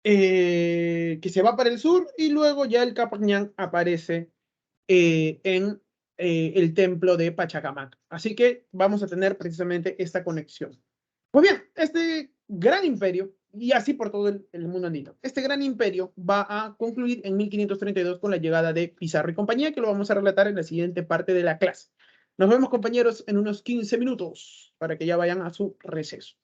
que se va para el sur, y luego ya el Capajñán aparece en el templo de Pachacamac. Así que vamos a tener precisamente esta conexión. Pues bien, este gran imperio, y así por todo el mundo andino, este gran imperio va a concluir en 1532 con la llegada de Pizarro y compañía, que lo vamos a relatar en la siguiente parte de la clase. Nos vemos, compañeros, en unos 15 minutos para que ya vayan a su receso.